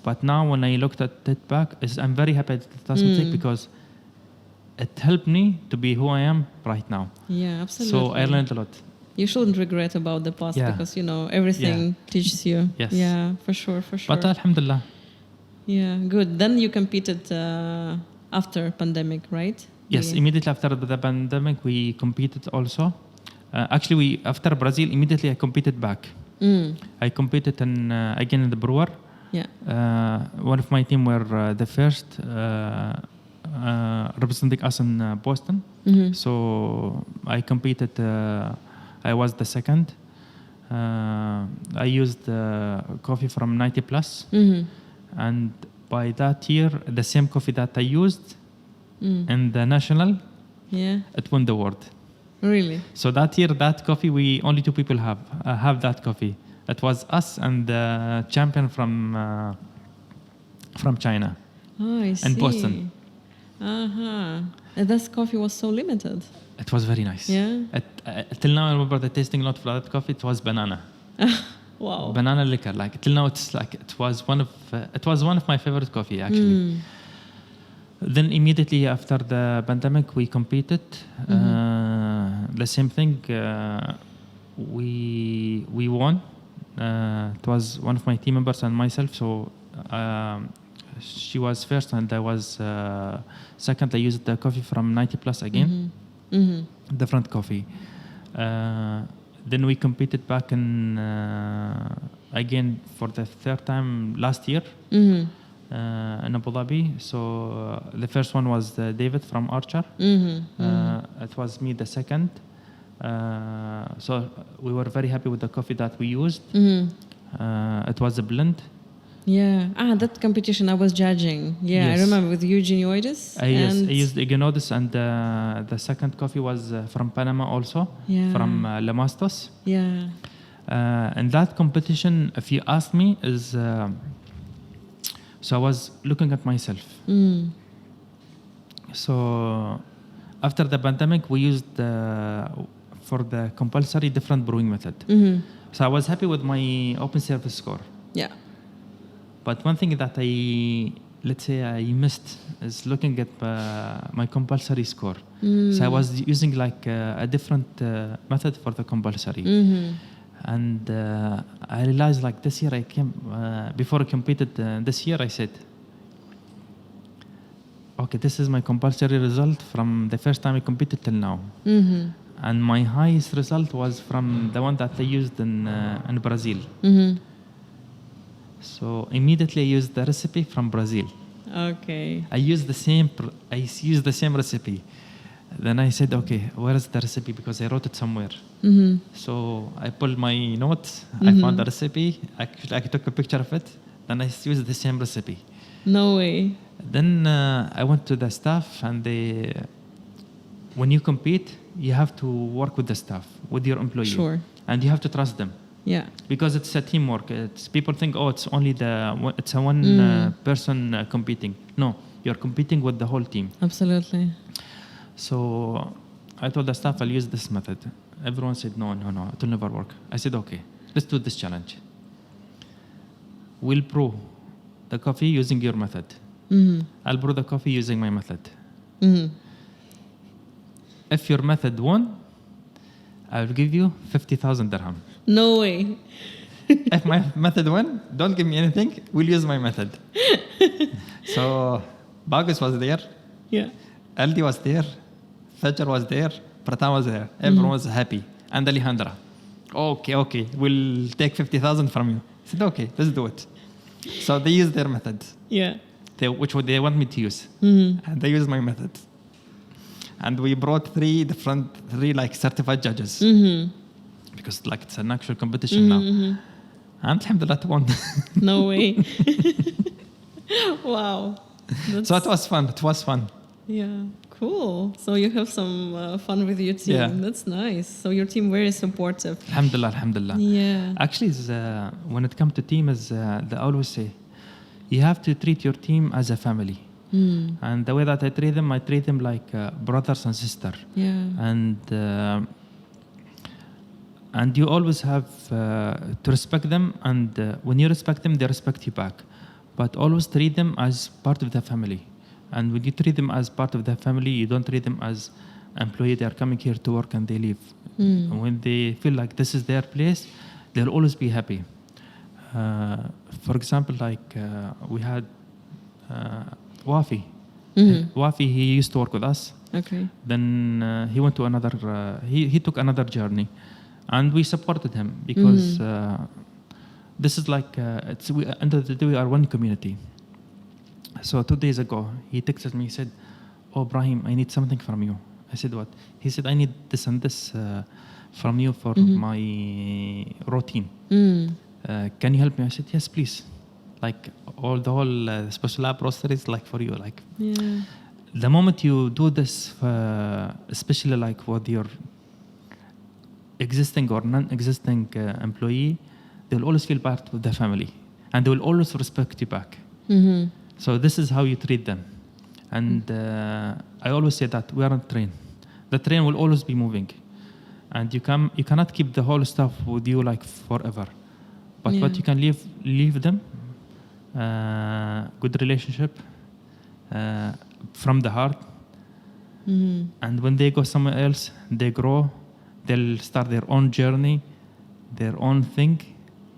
Speaker 2: But now when I looked at it back, I'm very happy I did that mistake because it helped me to be who I am right now.
Speaker 1: Yeah, absolutely.
Speaker 2: So I learned a lot.
Speaker 1: You shouldn't regret about the past because, everything teaches you.
Speaker 2: Yes.
Speaker 1: Yeah, for sure.
Speaker 2: But alhamdulillah.
Speaker 1: Yeah, good. Then you competed after pandemic, right?
Speaker 2: Yes, immediately after the pandemic, we competed also. Actually, after Brazil, immediately I competed back. I competed again in the brewer.
Speaker 1: Yeah.
Speaker 2: One of my team were the first representing us in Boston. So I competed. I was the second. I used coffee from 90 plus. And by that year, the same coffee that I used in the national, it won the award.
Speaker 1: Really?
Speaker 2: So that year, that coffee, we only two people have that coffee. It was us and the champion from China.
Speaker 1: Oh, I see.
Speaker 2: In Boston.
Speaker 1: And that coffee was so limited.
Speaker 2: It was very nice.
Speaker 1: Yeah.
Speaker 2: Till now, I remember the tasting note for that coffee. It was banana.
Speaker 1: Wow.
Speaker 2: Banana liquor. Like till now, it's like it was one of my favorite coffee actually. Then immediately after the pandemic, we competed. The same thing. We won. It was one of my team members and myself. So she was first and I was second. I used the coffee from 90 plus again. Different coffee. Then we competed back in again for the third time last year in Abu Dhabi. So the first one was David from Archer. It was me the second. So we were very happy with the coffee that we used. It was a blend.
Speaker 1: Yeah. That competition I was judging. Yeah,
Speaker 2: Yes.
Speaker 1: I remember with Eugenioides.
Speaker 2: I used Eugenioides and the second coffee was from Panama also, from Lemastos.
Speaker 1: Yeah.
Speaker 2: And that competition, if you ask me, is so I was looking at myself. So after the pandemic, we used for the compulsory different brewing method. So I was happy with my open service score.
Speaker 1: Yeah.
Speaker 2: But one thing that I missed is looking at my compulsory score. So I was using like a different method for the compulsory. And I realized like this year before I competed this year, I said, okay, this is my compulsory result from the first time I competed till now. And my highest result was from the one that I used in Brazil. So immediately I used the recipe from Brazil.
Speaker 1: Okay.
Speaker 2: I used the same recipe. Then I said, okay, where is the recipe? Because I wrote it somewhere. So I pulled my notes. I found the recipe. I took a picture of it. Then I used the same recipe.
Speaker 1: No way.
Speaker 2: Then I went to the staff, and when you compete, you have to work with the staff, with your employee.
Speaker 1: Sure.
Speaker 2: And you have to trust them.
Speaker 1: Yeah.
Speaker 2: Because it's a teamwork. People think, it's only it's a one person competing. No, you're competing with the whole team.
Speaker 1: Absolutely.
Speaker 2: So I told the staff I'll use this method. everyone said, no, it will never work. I said, okay, let's do this challenge. We'll brew the coffee using your method. I'll brew the coffee using my method. If your method won, I'll give you 50,000 dirham.
Speaker 1: No way.
Speaker 2: If my method won, don't give me anything. We'll use my method. So Bagus was there.
Speaker 1: Yeah.
Speaker 2: Aldi was there. Fajr was there. Pratan was there. Everyone was happy. And Alejandra. Okay. We'll take 50,000 from you. I said, okay, let's do it. So they used their method.
Speaker 1: Yeah.
Speaker 2: Which they want me to use. And they used my method. And we brought three like certified judges. Because like it's an actual competition now. And alhamdulillah won.
Speaker 1: No way. Wow.
Speaker 2: So it was fun.
Speaker 1: Yeah, cool. So you have some fun with your team.
Speaker 2: Yeah.
Speaker 1: That's nice. So your team very supportive.
Speaker 2: Alhamdulillah.
Speaker 1: Yeah.
Speaker 2: Actually, when it comes to team, they always say, you have to treat your team as a family. And the way that I treat them like brothers and sisters.
Speaker 1: Yeah.
Speaker 2: And you always have to respect them. And when you respect them, they respect you back. But always treat them as part of the family. And when you treat them as part of the family, you don't treat them as employee. They are coming here to work and they leave. When they feel like this is their place, they'll always be happy. For example, like we had Wafi. Wafi, he used to work with us. Okay. Then he went to another. He took another journey, and we supported him because this is like end of the day we are one community. So 2 days ago, he texted me. He said, "Oh, Ibrahim, I need something from you." I said, "What?" He said, "I need this and this from you for my routine. Can you help me?" I said, "Yes, please." Like the whole special lab roaster is like for you. Like the moment you do this, especially like with your existing or non-existing employee, they will always feel part of the family, and they will always respect you back. So this is how you treat them. And I always say that we are on a train. The train will always be moving, and you cannot keep the whole stuff with you like forever. But what you can leave them. Good relationship from the heart, and when they go somewhere else, they grow, they'll start their own journey, their own thing.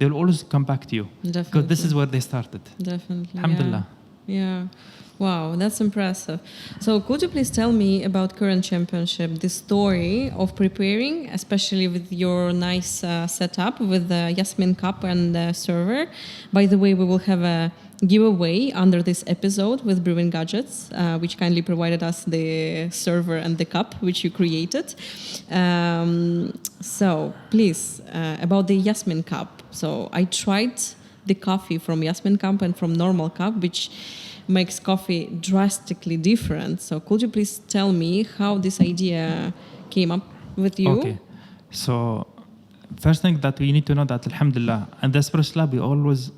Speaker 2: They'll always come back to you. Definitely. Because this is where they started.
Speaker 1: Definitely.
Speaker 2: Alhamdulillah.
Speaker 1: Yeah. Wow, that's impressive. So could you please tell me about current championship, the story of preparing, especially with your nice setup with the Yasmin cup and the server. By the way, we will have a giveaway under this episode with Brewing Gadgets, which kindly provided us the server and the cup, which you created. So please, about the Yasmin cup. So I tried the coffee from Yasmin cup and from normal cup, which makes coffee drastically different. So could you please tell me how this idea came up with you?
Speaker 2: Okay. So first thing that we need to know that alhamdulillah, and the Espresso Lab, we always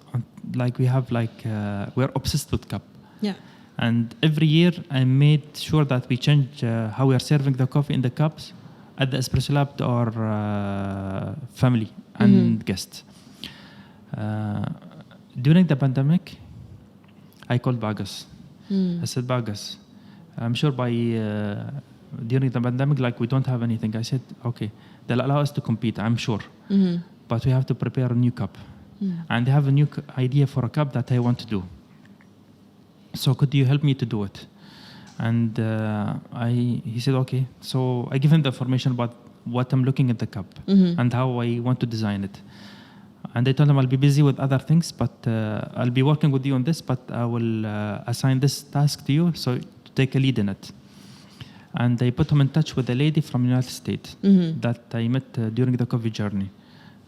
Speaker 2: we're obsessed with cup.
Speaker 1: Yeah.
Speaker 2: And every year I made sure that we change how we are serving the coffee in the cups at the Espresso Lab to our family and guests. During the pandemic, I called Bagus. I said, Bagus, I'm sure by during the pandemic, like we don't have anything. I said, okay, they'll allow us to compete, I'm sure. But we have to prepare a new cup. And they have a new idea for a cup that I want to do. So could you help me to do it? And he said, okay. So I give him the information about what I'm looking at the cup and how I want to design it. And I told him I'll be busy with other things, but I'll be working with you on this, but I will assign this task to you, so to take a lead in it. And I put him in touch with a lady from the United States that I met during the coffee journey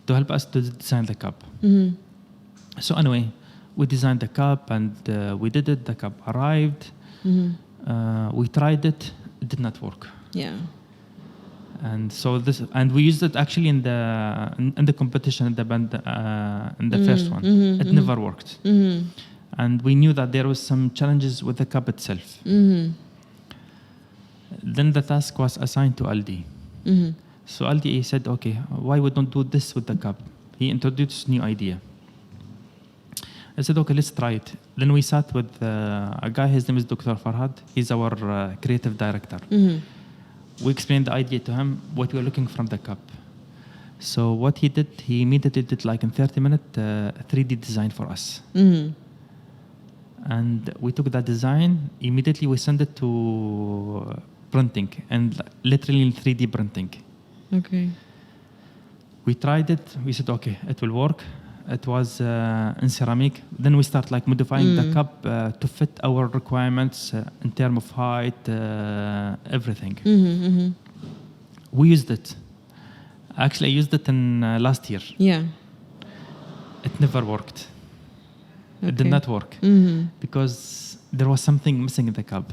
Speaker 2: to help us to design the cup. So anyway, we designed the cup and we did it. The cup arrived. We tried it. It did not work.
Speaker 1: Yeah.
Speaker 2: And so we used it actually in the competition in the first one. It never worked, and we knew that there was some challenges with the cup itself. Then the task was assigned to Aldi. So Aldi said, okay, why we don't do this with the cup? He introduced new idea. I said, okay, let's try it. Then we sat with a guy, his name is Dr. Farhad. He's our creative director. We explained the idea to him, what we were looking from the cup. So what he did, he immediately did like in 30 minutes, 3D design for us. And we took that design, immediately we sent it to printing, and literally 3D printing.
Speaker 1: Okay.
Speaker 2: We tried it, we said, okay, it will work. It was in ceramic. Then we start like modifying the cup to fit our requirements in terms of height, everything. We used it. Actually, I used it in last year.
Speaker 1: Yeah.
Speaker 2: It never worked. It did
Speaker 1: Okay.
Speaker 2: not work because there was something missing in the cup.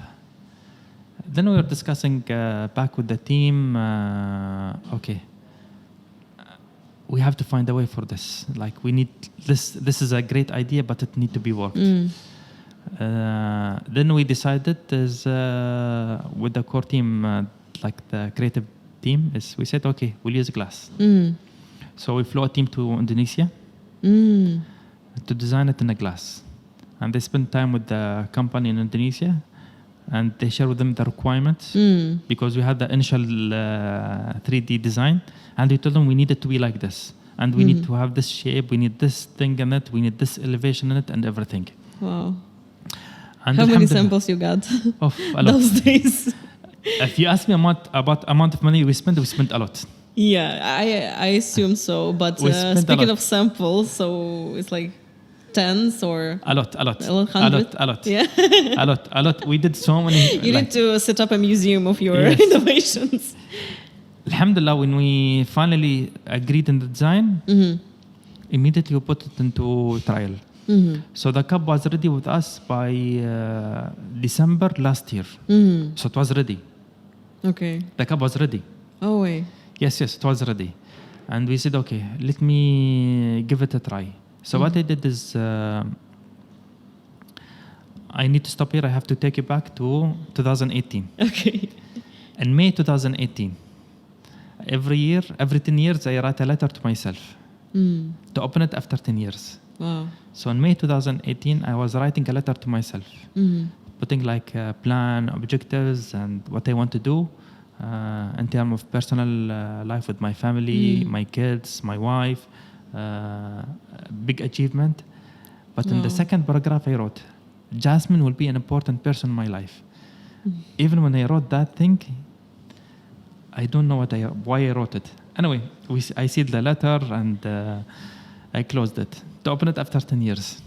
Speaker 2: Then we were discussing back with the team, okay, we have to find a way for this. Like we need this. This is a great idea, but it needs to be worked. Then we decided is with the core team, like the creative team, is we said, okay, we'll use glass. So we flew a team to Indonesia to design it in a glass, and they spent time with the company in Indonesia, and they share with them the requirements because we had the initial 3D design, and we told them we need it to be like this, and we need to have this shape, we need this thing in it, we need this elevation in it, and everything.
Speaker 1: Wow.
Speaker 2: And
Speaker 1: How many
Speaker 2: alhamdulillah-
Speaker 1: samples you got
Speaker 2: Of a lot.
Speaker 1: those days?
Speaker 2: If you ask me about amount of money we spent a lot.
Speaker 1: Yeah, I assume so. But
Speaker 2: We spent a
Speaker 1: speaking
Speaker 2: lot.
Speaker 1: of samples, so it's like tens or
Speaker 2: A lot.
Speaker 1: A lot.
Speaker 2: A lot.
Speaker 1: Yeah.
Speaker 2: A lot. We did so many.
Speaker 1: You need to set up a museum of your
Speaker 2: Yes.
Speaker 1: innovations.
Speaker 2: Alhamdulillah, when we finally agreed in the design, immediately we put it into trial. So the cup was ready with us by December last year. So it was ready.
Speaker 1: Okay.
Speaker 2: The cup was ready.
Speaker 1: Oh wait.
Speaker 2: Yes, it was ready. And we said, okay, let me give it a try. So what I did is, I need to stop here. I have to take you back to 2018.
Speaker 1: Okay.
Speaker 2: In May 2018, every year, every 10 years, I write a letter to myself to open it after 10 years.
Speaker 1: Wow.
Speaker 2: So in May 2018, I was writing a letter to myself, putting like a plan, objectives, and what I want to do in terms of personal life with my family, my kids, my wife, big achievement. But in the second paragraph, I wrote, Jasmine will be an important person in my life. Even when I wrote that thing, I don't know why I wrote it. Anyway, I sealed the letter and I closed it to open it after 10 years.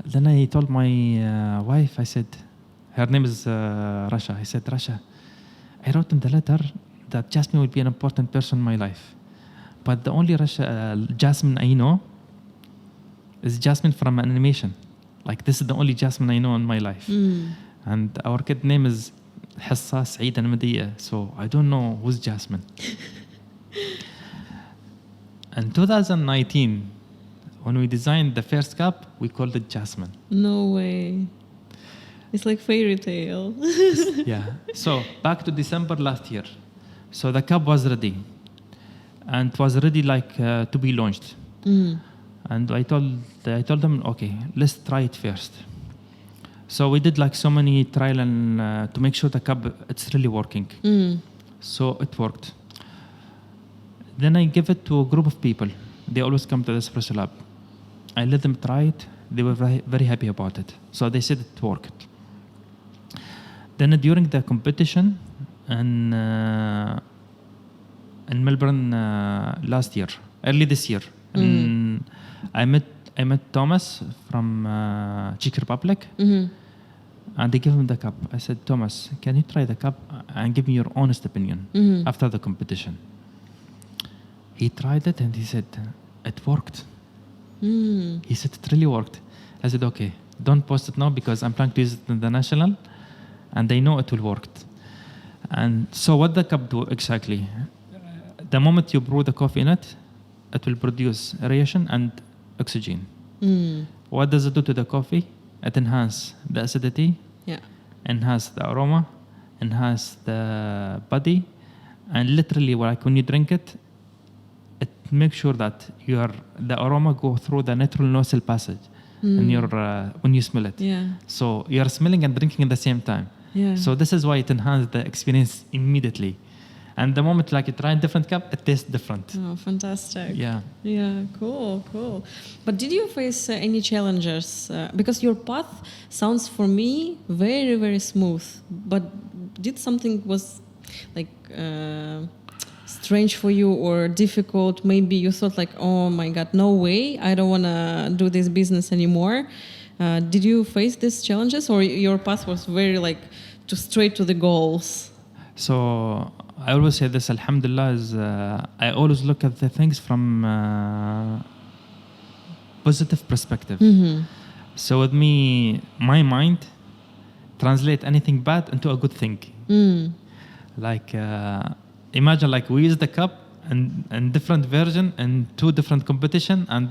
Speaker 2: Then I told my wife, I said, her name is Rasha. I said, Rasha, I wrote in the letter that Jasmine will be an important person in my life. But the only Jasmine I know is Jasmine from an animation. Like this is the only Jasmine I know in my life. And our kid name is Hassa, Saeed and Madiya. So I don't know who's Jasmine. In 2019, when we designed the first cup, we called it Jasmine.
Speaker 1: No way. It's like fairy tale.
Speaker 2: Yeah. So back to December last year. So the cup was ready. And it was ready like to be launched. And I told them, okay, let's try it first. So we did like so many trial and to make sure the cup it's really working. So it worked. Then I gave it to a group of people. They always come to the Espresso Lab. I let them try it. They were very, very happy about it. So they said it worked. Then during the competition in Melbourne last year, early this year, and I met Thomas from Czech Republic, and they gave him the cup. I said, Thomas, can you try the cup and give me your honest opinion after the competition? He tried it and he said, it worked. He said, it really worked. I said, okay, don't post it now because I'm planning to use it in the national and I know it will work. And so what the cup do exactly? The moment you brew the coffee in it, it will produce aeration and oxygen. What does it do to the coffee? It enhances the acidity, enhance the aroma, enhance the body, and literally, like when you drink it, it makes sure that the aroma go through the natural nasal passage in your when you smell it.
Speaker 1: Yeah.
Speaker 2: So you are smelling and drinking at the same time.
Speaker 1: Yeah.
Speaker 2: So this is why it enhances the experience immediately. And the moment like you try a different cup, it tastes different.
Speaker 1: Oh, fantastic.
Speaker 2: Yeah.
Speaker 1: Yeah, cool. But did you face any challenges? Because your path sounds for me very, very smooth. But did something was like strange for you or difficult? Maybe you thought like, oh my God, no way, I don't want to do this business anymore. Did you face these challenges, or your path was very like straight to the goals?
Speaker 2: So I always say this, alhamdulillah, is I always look at the things from positive perspective.
Speaker 1: Mm-hmm.
Speaker 2: So with me, my mind translate anything bad into a good thing. Like imagine like we use the cup and different version and 2 different competition, and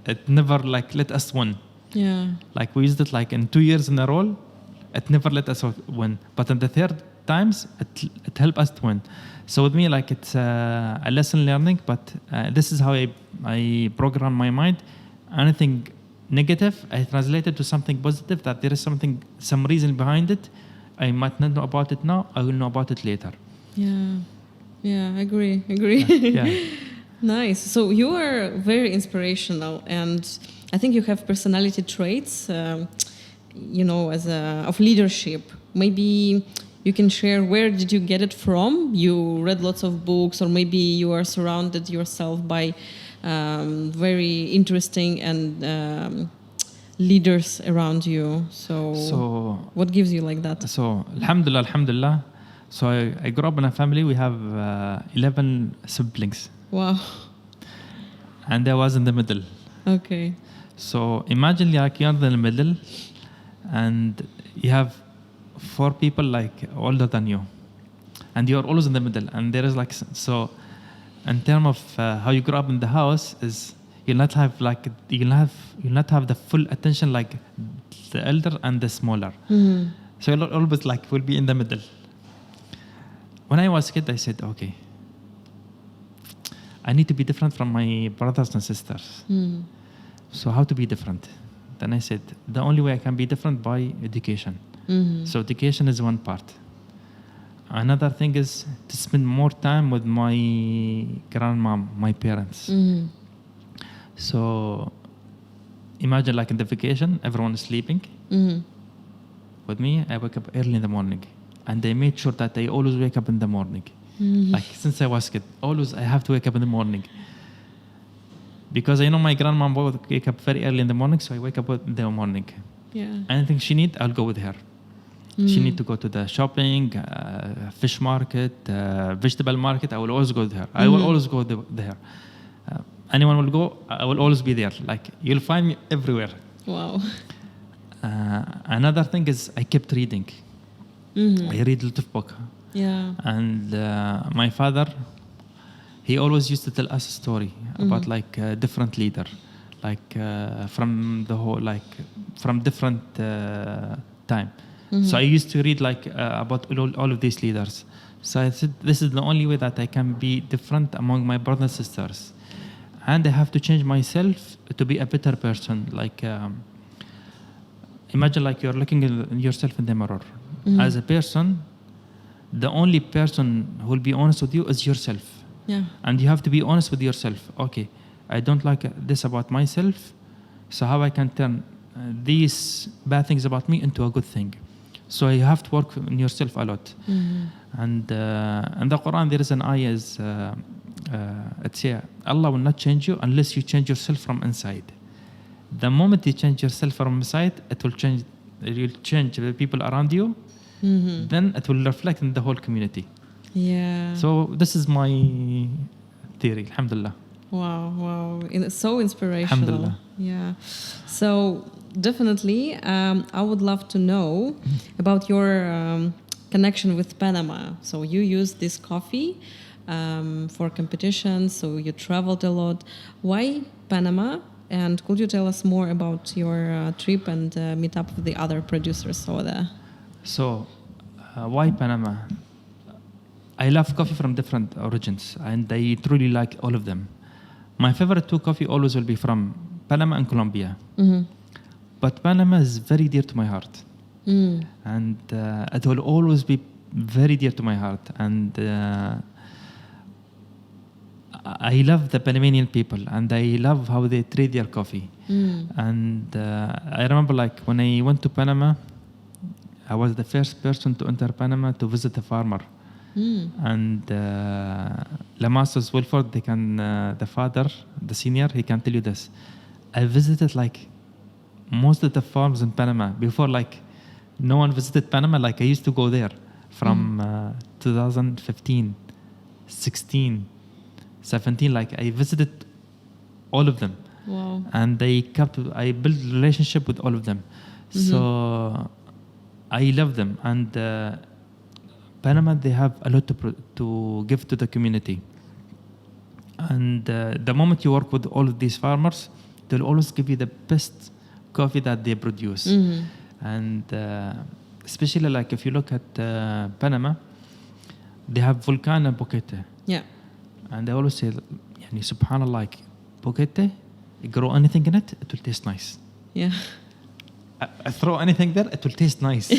Speaker 2: it never like let us win.
Speaker 1: Yeah.
Speaker 2: Like we used it like in 2 years in a row, it never let us win. But in the third times, it helped us to win. So with me, like it's a lesson learning, but this is how I program my mind. Anything negative, I translate it to something positive, that there is some reason behind it. I might not know about it now, I will know about it later.
Speaker 1: Yeah, agree.
Speaker 2: Yeah.
Speaker 1: Nice. So you are very inspirational, and I think you have personality traits, of leadership. Maybe you can share, where did you get it from? You read lots of books, or maybe you are surrounded yourself by very interesting and leaders around you. So what gives you like that?
Speaker 2: So alhamdulillah. So I grew up in a family. We have 11 siblings.
Speaker 1: Wow.
Speaker 2: And I was in the middle.
Speaker 1: Okay.
Speaker 2: So imagine like you're in the middle, and you have 4 people like older than you, and you're always in the middle. And there is like, so in terms of how you grow up in the house, is you'll not have the full attention like the elder and the smaller.
Speaker 1: Mm-hmm.
Speaker 2: So you'll always like will be in the middle. When I was a kid, I said, okay, I need to be different from my brothers and sisters.
Speaker 1: Mm.
Speaker 2: So how to be different? Then I said, the only way I can be different by education.
Speaker 1: Mm-hmm.
Speaker 2: So education is one part. Another thing is to spend more time with my grandmom, my parents.
Speaker 1: Mm-hmm.
Speaker 2: So imagine like in the vacation, everyone is sleeping.
Speaker 1: Mm-hmm.
Speaker 2: With me, I wake up early in the morning. And I made sure that I always wake up in the morning.
Speaker 1: Mm-hmm.
Speaker 2: Like since I was a kid, always I have to wake up in the morning. Because I know my grandma would wake up very early in the morning, so I wake up in the morning.
Speaker 1: Yeah.
Speaker 2: Anything she need, I'll go with her. She need to go to the shopping, fish market, vegetable market, I will always go with her. I will always go there. Anyone will go, I will always be there. Like you'll find me everywhere.
Speaker 1: Wow.
Speaker 2: Another thing is I kept reading.
Speaker 1: Mm-hmm.
Speaker 2: I read a lot of book.
Speaker 1: Yeah.
Speaker 2: And my father, he always used to tell us a story about like a different leader, like from the whole, like from different time. So I used to read like about all of these leaders. So I said, this is the only way that I can be different among my brothers and sisters. And I have to change myself to be a better person. Like imagine like you're looking at yourself in the mirror. As a person, the only person who will be honest with you is yourself.
Speaker 1: Yeah.
Speaker 2: And you have to be honest with yourself. Okay, I don't like this about myself, so how I can turn these bad things about me into a good thing? So you have to work on yourself a lot. And in the Quran there is an ayah, it's here, Allah will not change you unless you change yourself from inside. The moment you change yourself from inside, it will change. You'll change the people around you. Then it will reflect in the whole community.
Speaker 1: Yeah.
Speaker 2: So this is my theory, alhamdulillah.
Speaker 1: Wow. So inspirational.
Speaker 2: Alhamdulillah.
Speaker 1: Yeah. So definitely, I would love to know about your connection with Panama. So you use this coffee for competitions, so you traveled a lot. Why Panama? And could you tell us more about your trip and meet up with the other producers over there?
Speaker 2: So why Panama? I love coffee from different origins, and I truly like all of them. My favorite two coffee always will be from Panama and Colombia. But Panama is very dear to my heart. And it will always be very dear to my heart. And I love the Panamanian people, and I love how they treat their coffee. And I remember, like, when I went to Panama, I was the first person to enter Panama to visit a farmer. And Lamassos Wilford, the father, the senior, he can tell you this. I visited like most of the farms in Panama before, like, no one visited Panama. Like, I used to go there from 2015, 16, 17. Like, I visited all of them.
Speaker 1: Wow.
Speaker 2: And I built a relationship with all of them. So I love them. And Panama, they have a lot to give to the community. And the moment you work with all of these farmers, they'll always give you the best coffee that they produce. And especially, like, if you look at Panama, they have Volcan and Boquete.
Speaker 1: Yeah.
Speaker 2: And they always say, yani, subhanallah, like, Boquete, you grow anything in it, it will taste nice.
Speaker 1: Yeah.
Speaker 2: I throw anything there, it will taste nice.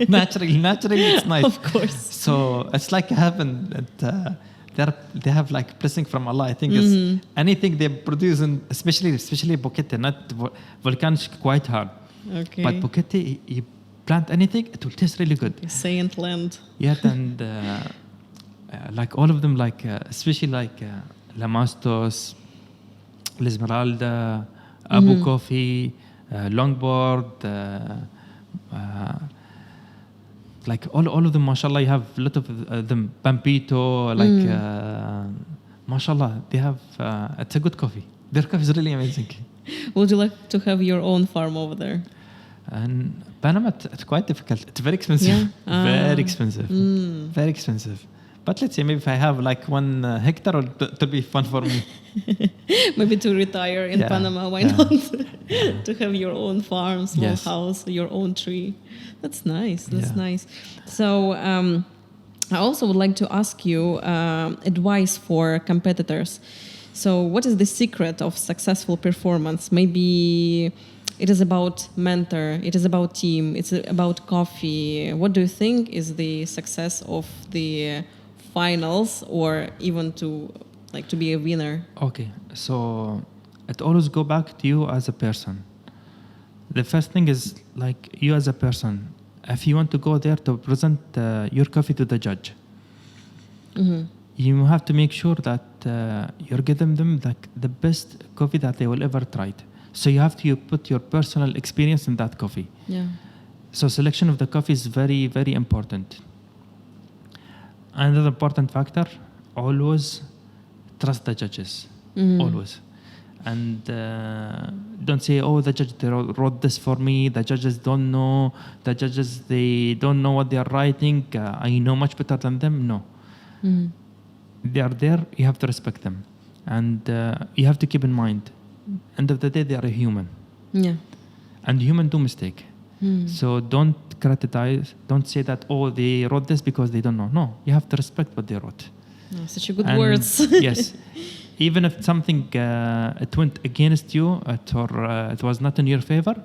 Speaker 2: naturally, it's nice.
Speaker 1: Of course.
Speaker 2: So it's like heaven. They have like blessing from Allah. I think it's anything they produce, especially Boquete, not Volcan is quite hard.
Speaker 1: Okay.
Speaker 2: But Boquete, you plant anything, it will taste really good.
Speaker 1: Saint land.
Speaker 2: Yeah, and like all of them, like especially like Lamastos, L'Esmeralda, Abu Coffee, Longboard, like all of them, mashallah, you have a lot of them. Pampito, like mashallah, they have it's a good coffee. Their coffee is really amazing.
Speaker 1: Would you like to have your own farm over there?
Speaker 2: And Panama, it's quite difficult. It's very expensive.
Speaker 1: Yeah?
Speaker 2: Very expensive. Very expensive. But let's say maybe if I have like 1 hectare, it'll be fun for me.
Speaker 1: Maybe to retire in Panama, why not? To have your own farm, small house, your own tree. That's nice. That's nice. So I also would like to ask you advice for competitors. So what is the secret of successful performance? Maybe it is about mentor, it is about team, it's about coffee. What do you think is the success of the finals, or even to be a winner?
Speaker 2: Okay, so it always go back to you as a person. The first thing is like you as a person. If you want to go there to present your coffee to the judge, you have to make sure that you're giving them like the best coffee that they will ever try. So you have to put your personal experience in that coffee.
Speaker 1: Yeah.
Speaker 2: So selection of the coffee is very, very important. Another important factor, always trust the judges. Always. And don't say, oh, the judge, they wrote this for me. The judges don't know. The judges, they don't know what they are writing. I know much better than them. No. They are there. You have to respect them. And you have to keep in mind, end of the day, they are a human.
Speaker 1: Yeah.
Speaker 2: And human do mistake. So don't criticize. Don't say that, oh, they wrote this because they don't know. No, you have to respect what they wrote.
Speaker 1: Oh, such a good words.
Speaker 2: Yes. Even if something it went against you or it was not in your favor,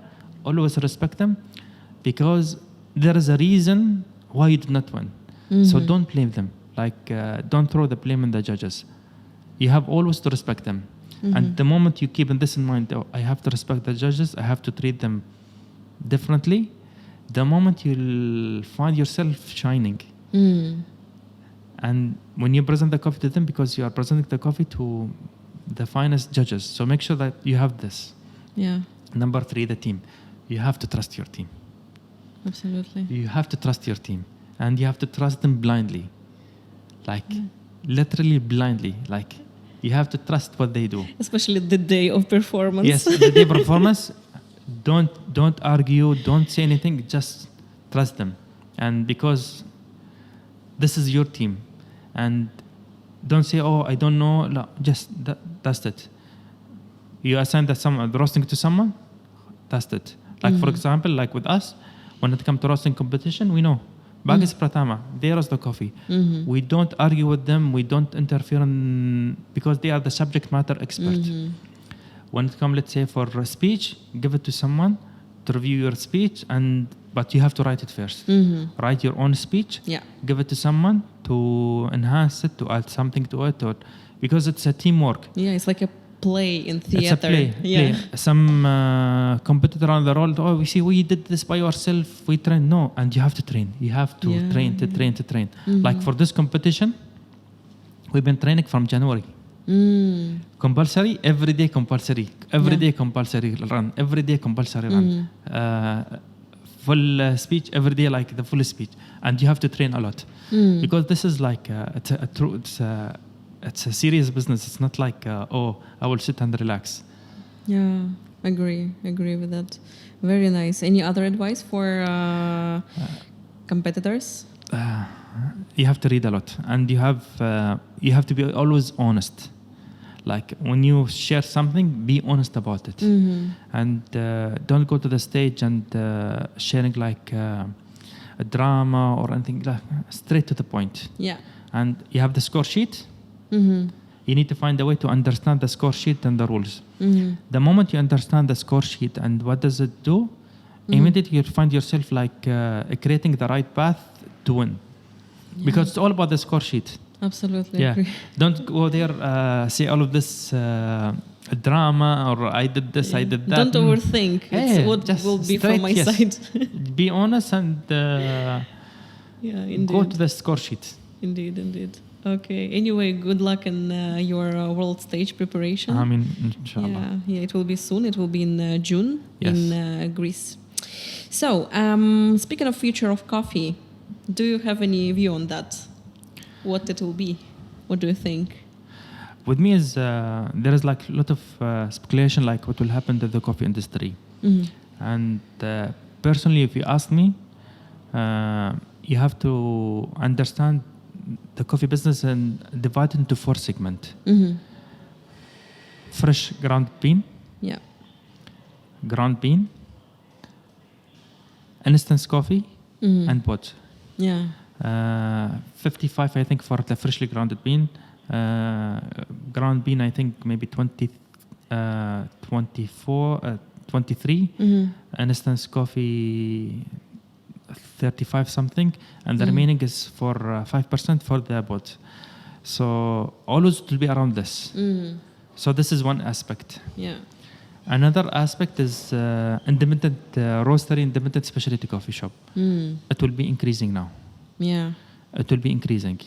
Speaker 2: always respect them, because there is a reason why you did not win. So don't blame them. Like don't throw the blame on the judges. You have always to respect them. And the moment you keep this in mind, oh, I have to respect the judges, I have to treat them differently, the moment you'll find yourself shining. And when you present the coffee to them, because you are presenting the coffee to the finest judges, so make sure that you have this.
Speaker 1: Yeah.
Speaker 2: Number 3, the team. You have to trust your team.
Speaker 1: Absolutely.
Speaker 2: You have to trust your team, and you have to trust them blindly, like literally blindly. Like you have to trust what they do,
Speaker 1: especially the day of performance.
Speaker 2: Yes, the day performance. Don't argue. Don't say anything. Just trust them, and because this is your team, and don't say, "Oh, I don't know." No, just that's it. You assign the roasting to someone. That's it. Like for example, like with us, when it comes to roasting competition, we know Bagis Pratama, they roast the coffee. We don't argue with them. We don't interfere because they are the subject matter expert. When it comes, let's say, for a speech, give it to someone to review your speech, but you have to write it first. Write your own speech.
Speaker 1: Yeah.
Speaker 2: Give it to someone to enhance it, to add something to it, because it's a teamwork.
Speaker 1: Yeah, it's like a play in theater.
Speaker 2: It's a play.
Speaker 1: Yeah.
Speaker 2: Some competitor on the road, we did this by ourselves. We train. No, and you have to train. You have to train. Like for this competition, we've been training from January. Compulsory, every day compulsory. Every day compulsory run. Every day compulsory run. Full speech, every day like the full speech. And you have to train a lot. Because this is like, it's a serious business. It's not like, I will sit and relax.
Speaker 1: Yeah, agree with that. Very nice. Any other advice for competitors?
Speaker 2: You have to read a lot, and you have to be always honest. Like when you share something, be honest about it, and don't go to the stage and sharing like a drama or anything. Like straight to the point.
Speaker 1: Yeah.
Speaker 2: And you have the score sheet. You need to find a way to understand the score sheet and the rules. The moment you understand the score sheet and what does it do, immediately you find yourself like creating the right path to win. Because it's all about the score sheet.
Speaker 1: Absolutely agree.
Speaker 2: Don't go there, say all of this drama or I did this, I did that.
Speaker 1: Don't overthink. It's what will be from my side.
Speaker 2: Be honest and go to the score sheet.
Speaker 1: Indeed. Okay. Anyway, good luck in your world stage preparation.
Speaker 2: I mean, inshallah.
Speaker 1: Yeah, it will be soon. It will be in June in Greece. So, speaking of future of coffee, do you have any view on that? What it will be? What do you think?
Speaker 2: With me is there is like a lot of speculation like what will happen to the coffee industry. And personally, if you ask me, you have to understand the coffee business and divide into 4 segments. Fresh ground bean. Yeah. Ground bean. Instant coffee and pods. Yeah. 55, I think, for the freshly grounded bean. Ground bean, I think maybe 23. Instant coffee, 35 something. And the remaining is for 5% for the pods. So always it will be around this. So this is one aspect. Yeah. Another aspect is independent roastery, independent specialty coffee shop. It will be increasing now. Yeah. It will be increasing.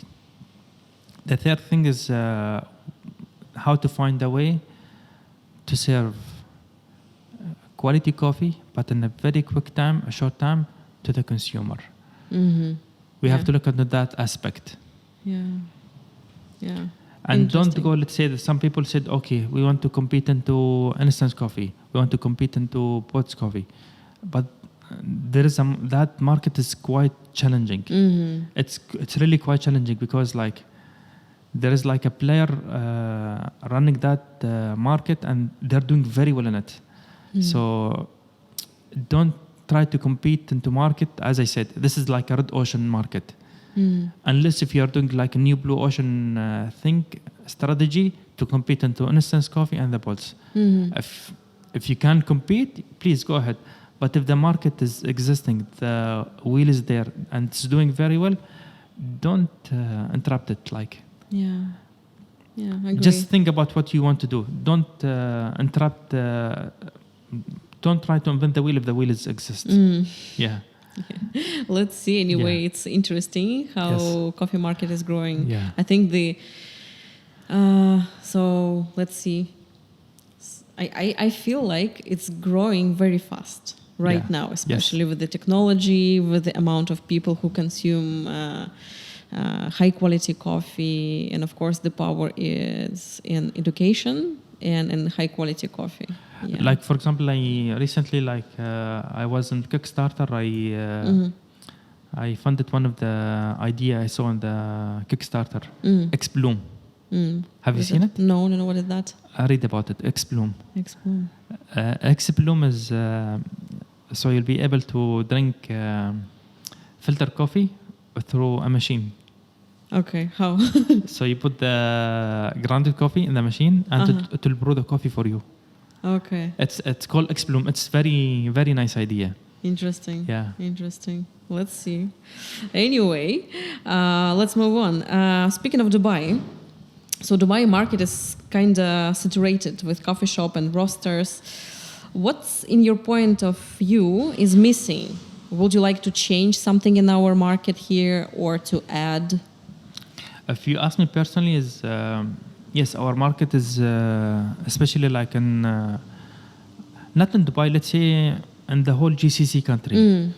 Speaker 2: The third thing is how to find a way to serve quality coffee, but in a very quick time, a short time, to the consumer. We have to look at that aspect. Yeah. And don't go, let's say that some people said, okay, we want to compete into instant coffee. We want to compete into pods coffee. But there is that market is quite challenging. It's really quite challenging because like there is like a player running that market and they're doing very well in it. So don't try to compete into market. As I said, this is like a red ocean market. Unless if you are doing like a new blue ocean strategy to compete into instant coffee and the pods. If you can compete, please go ahead. But if the market is existing, the wheel is there and it's doing very well, don't interrupt it. Like, I agree. Just think about what you want to do. Don't interrupt. Don't try to invent the wheel if the wheel exists. Yeah.
Speaker 1: Let's see. Anyway, it's interesting how coffee market is growing. Yeah. I think so let's see. I feel like it's growing very fast now, especially with the technology, with the amount of people who consume high quality coffee, and of course the power is in education and in high quality coffee. Yeah.
Speaker 2: Like for example, I recently I was in Kickstarter. I funded one of the idea I saw on the Kickstarter. X-Bloom. Have you seen it?
Speaker 1: No. What is that?
Speaker 2: I read about it. X-Bloom. X-Bloom is so you'll be able to drink filter coffee through a machine.
Speaker 1: Okay, how?
Speaker 2: So you put the grounded coffee in the machine, and it will brew the coffee for you.
Speaker 1: Okay.
Speaker 2: It's called Explum. It's very nice idea.
Speaker 1: Interesting.
Speaker 2: Yeah.
Speaker 1: Interesting. Let's see. Anyway, let's move on. Speaking of Dubai, so Dubai market is kind of saturated with coffee shop and roasters. What's in your point of view is missing? Would you like to change something in our market here or to add?
Speaker 2: If you ask me personally, is yes, our market is especially like in not in Dubai. Let's say in the whole GCC country,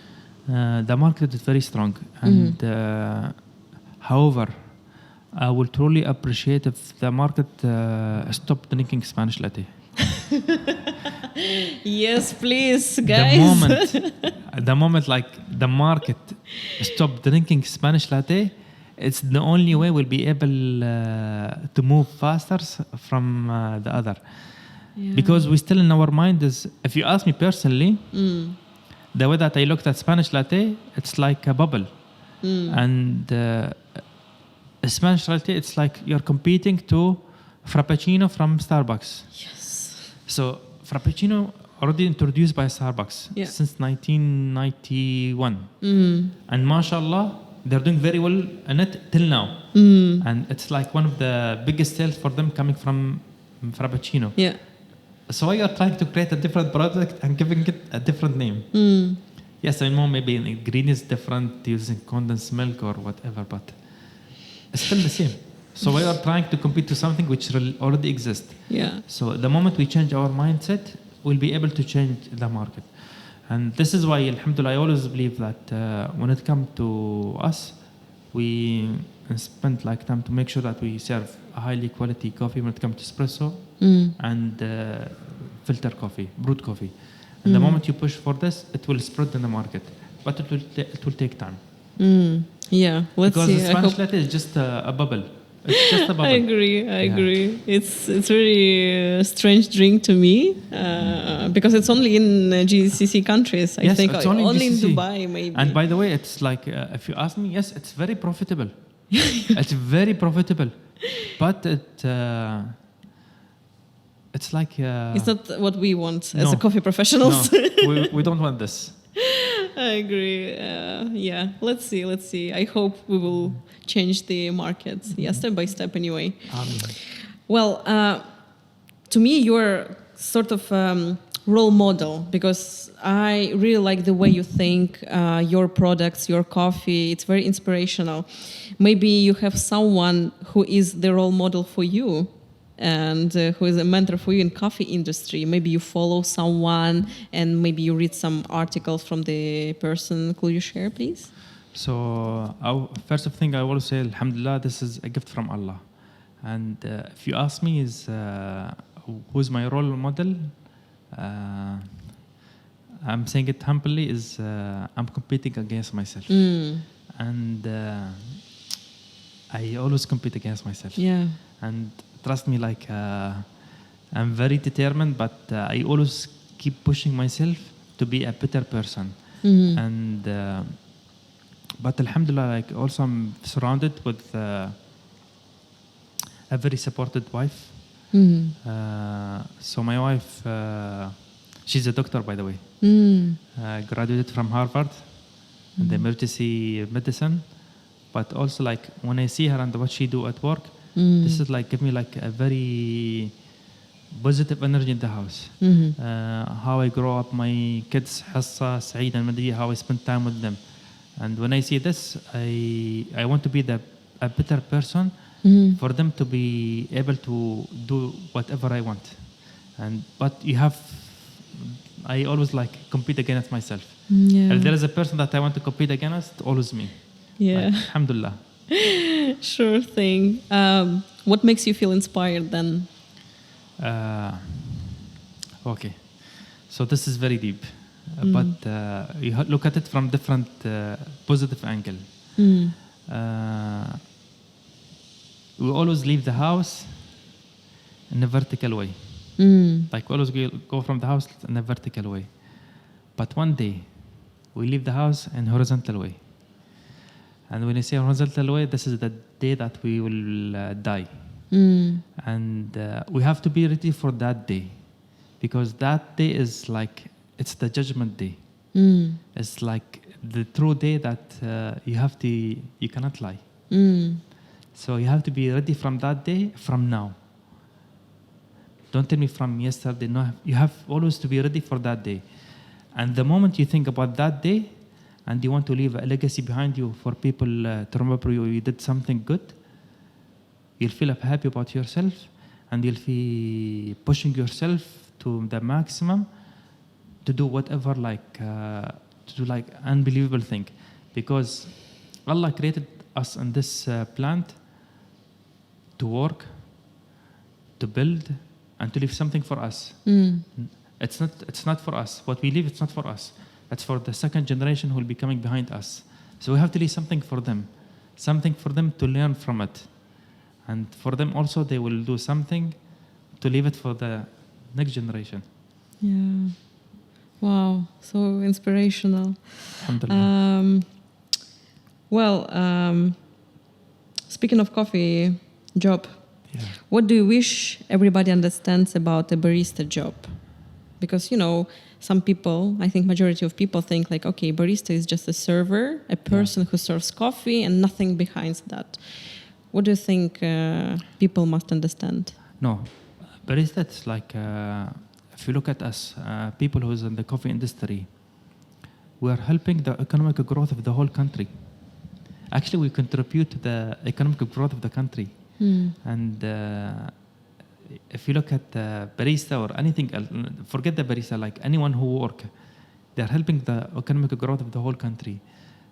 Speaker 2: the market is very strong. And however, I will truly appreciate if the market stop drinking Spanish latte.
Speaker 1: Yes, please, guys.
Speaker 2: The moment like the market stop drinking Spanish latte, it's the only way we'll be able to move faster from the other. Yeah. Because we still in our mind is, if you ask me personally, the way that I looked at Spanish latte, it's like a bubble. And Spanish latte, it's like you're competing to Frappuccino from Starbucks.
Speaker 1: Yes.
Speaker 2: So Frappuccino already introduced by Starbucks since 1991. And mashallah, they're doing very well in it till now. And it's like one of the biggest sales for them coming from Frappuccino.
Speaker 1: Yeah.
Speaker 2: So why you're trying to create a different product and giving it a different name? Yes, I know maybe an ingredient is different using condensed milk or whatever, but it's still the same. So we are trying to compete to something which already exists.
Speaker 1: Yeah.
Speaker 2: So the moment we change our mindset, we'll be able to change the market. And this is why, alhamdulillah, I always believe that when it comes to us, we spend like time to make sure that we serve a highly quality coffee when it comes to espresso and filter coffee, brewed coffee. And the moment you push for this, it will spread in the market. But it will take time.
Speaker 1: Yeah, let's
Speaker 2: because
Speaker 1: see.
Speaker 2: The Spanish latte is just a bubble. It's just a bubble.
Speaker 1: I agree. It's very strange drink to me because it's only in GCC countries. I think
Speaker 2: it's only
Speaker 1: in
Speaker 2: GCC.
Speaker 1: Dubai maybe.
Speaker 2: And by the way, it's like if you ask me, yes, it's very profitable. It's very profitable, but it's like
Speaker 1: it's not what we want as a coffee professionals.
Speaker 2: No, we don't want this.
Speaker 1: I agree. Yeah, let's see. I hope we will change the market. Yeah, step by step anyway. Well, to me, you're sort of role model because I really like the way you think, your products, your coffee. It's very inspirational. Maybe you have someone who is the role model for you and who is a mentor for you in coffee industry. Maybe you follow someone and maybe you read some articles from the person. Could you share, please?
Speaker 2: So, first thing I want to say, alhamdulillah, this is a gift from Allah. And if you ask me, who's my role model? I'm saying it humbly, I'm competing against myself. And I always compete against myself.
Speaker 1: Yeah.
Speaker 2: And trust me, like I'm very determined, but I always keep pushing myself to be a better person. And but alhamdulillah, like also I'm surrounded with a very supported wife. So my wife, she's a doctor, by the way. Graduated from Harvard in the emergency medicine. But also, like when I see her and what she do at work, this is like give me like a very positive energy in the house. How I grow up, my kids, Hassa, Saeed, and Madi, how I spend time with them. And when I see this, I want to be a better person for them to be able to do whatever I want. But I always like compete against myself. If there is a person that I want to compete against, always me.
Speaker 1: Yeah.
Speaker 2: Like, alhamdulillah.
Speaker 1: Sure thing. What makes you feel inspired then?
Speaker 2: Okay. So this is very deep. But you look at it from different positive angle. We always leave the house in a vertical way. Like we always go from the house in a vertical way. But one day, we leave the house in a horizontal way. And when you say نزلت الوي, this is the day that we will die. And we have to be ready for that day, because that day is like, it's the judgment day. It's like the true day that you cannot lie. So you have to be ready from that day, from now. Don't tell me from yesterday. No, you have always to be ready for that day. And the moment you think about that day and you want to leave a legacy behind you for people to remember you did something good, you'll feel happy about yourself, and you'll be pushing yourself to the maximum to do whatever, to do like unbelievable thing. Because Allah created us in this plant to work, to build, and to leave something for us. It's not for us. What we leave, it's not for us. It's for the second generation who will be coming behind us. So we have to leave something for them to learn from it. And for them also, they will do something to leave it for the next generation.
Speaker 1: Yeah. Wow, so inspirational.
Speaker 2: Alhamdulillah.
Speaker 1: Speaking of coffee job, what do you wish everybody understands about the barista job? Because, some people, I think majority of people think like, okay, barista is just a server, a person who serves coffee and nothing behind that. What do you think people must understand?
Speaker 2: No, barista, it's like, if you look at us, people who's in the coffee industry, we are helping the economic growth of the whole country. Actually, we contribute to the economic growth of the country. And if you look at barista or anything else, forget the barista, like anyone who work, they are helping the economic growth of the whole country.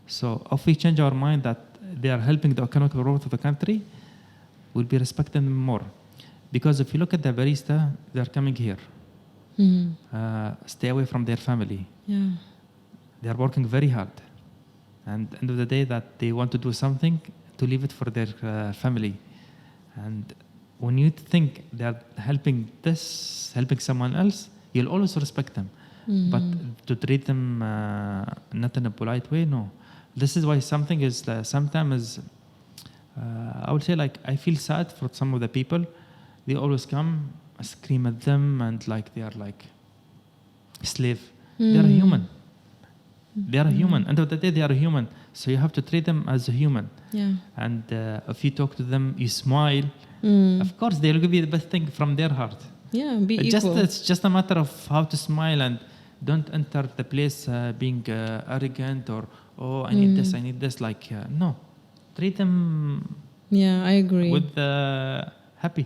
Speaker 2: So if we change our mind that they are helping the economic growth of the country, we'll be respecting them more. Because if you look at the barista, they are coming here. Stay away from their family.
Speaker 1: Yeah.
Speaker 2: They are working very hard. And at the end of the day, that they want to do something to leave it for their family. And when you think they are helping someone else, you'll always respect them. But to treat them not in a polite way, no. This is why something is sometimes I would say, like, I feel sad for some of the people. They always come, scream at them, and like they are like slave. They are human. They are human. End of the day, they are human. So you have to treat them as a human.
Speaker 1: Yeah.
Speaker 2: And if you talk to them, you smile. Of course, they'll give you the best thing from their heart.
Speaker 1: Yeah, be equal.
Speaker 2: It's just a matter of how to smile, and don't enter the place being arrogant or, oh, I need this, I need this. Like, no. Treat them.
Speaker 1: Yeah, I agree.
Speaker 2: With happy.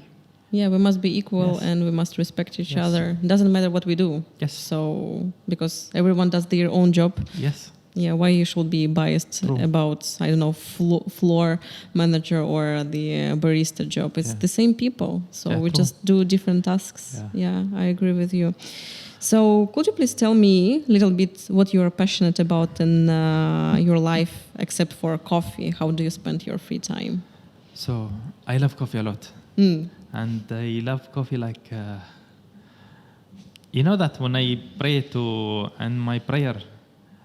Speaker 1: Yeah, we must be equal and we must respect each other. It doesn't matter what we do.
Speaker 2: Yes.
Speaker 1: So, because everyone does their own job.
Speaker 2: Yes.
Speaker 1: Yeah, why you should be biased about, I don't know, floor manager or the barista job. It's the same people. So we just do different tasks. Yeah, I agree with you. So could you please tell me a little bit what you're passionate about in your life, except for coffee? How do you spend your free time?
Speaker 2: So I love coffee a lot. And I love coffee like, you know that when I pray and my prayer,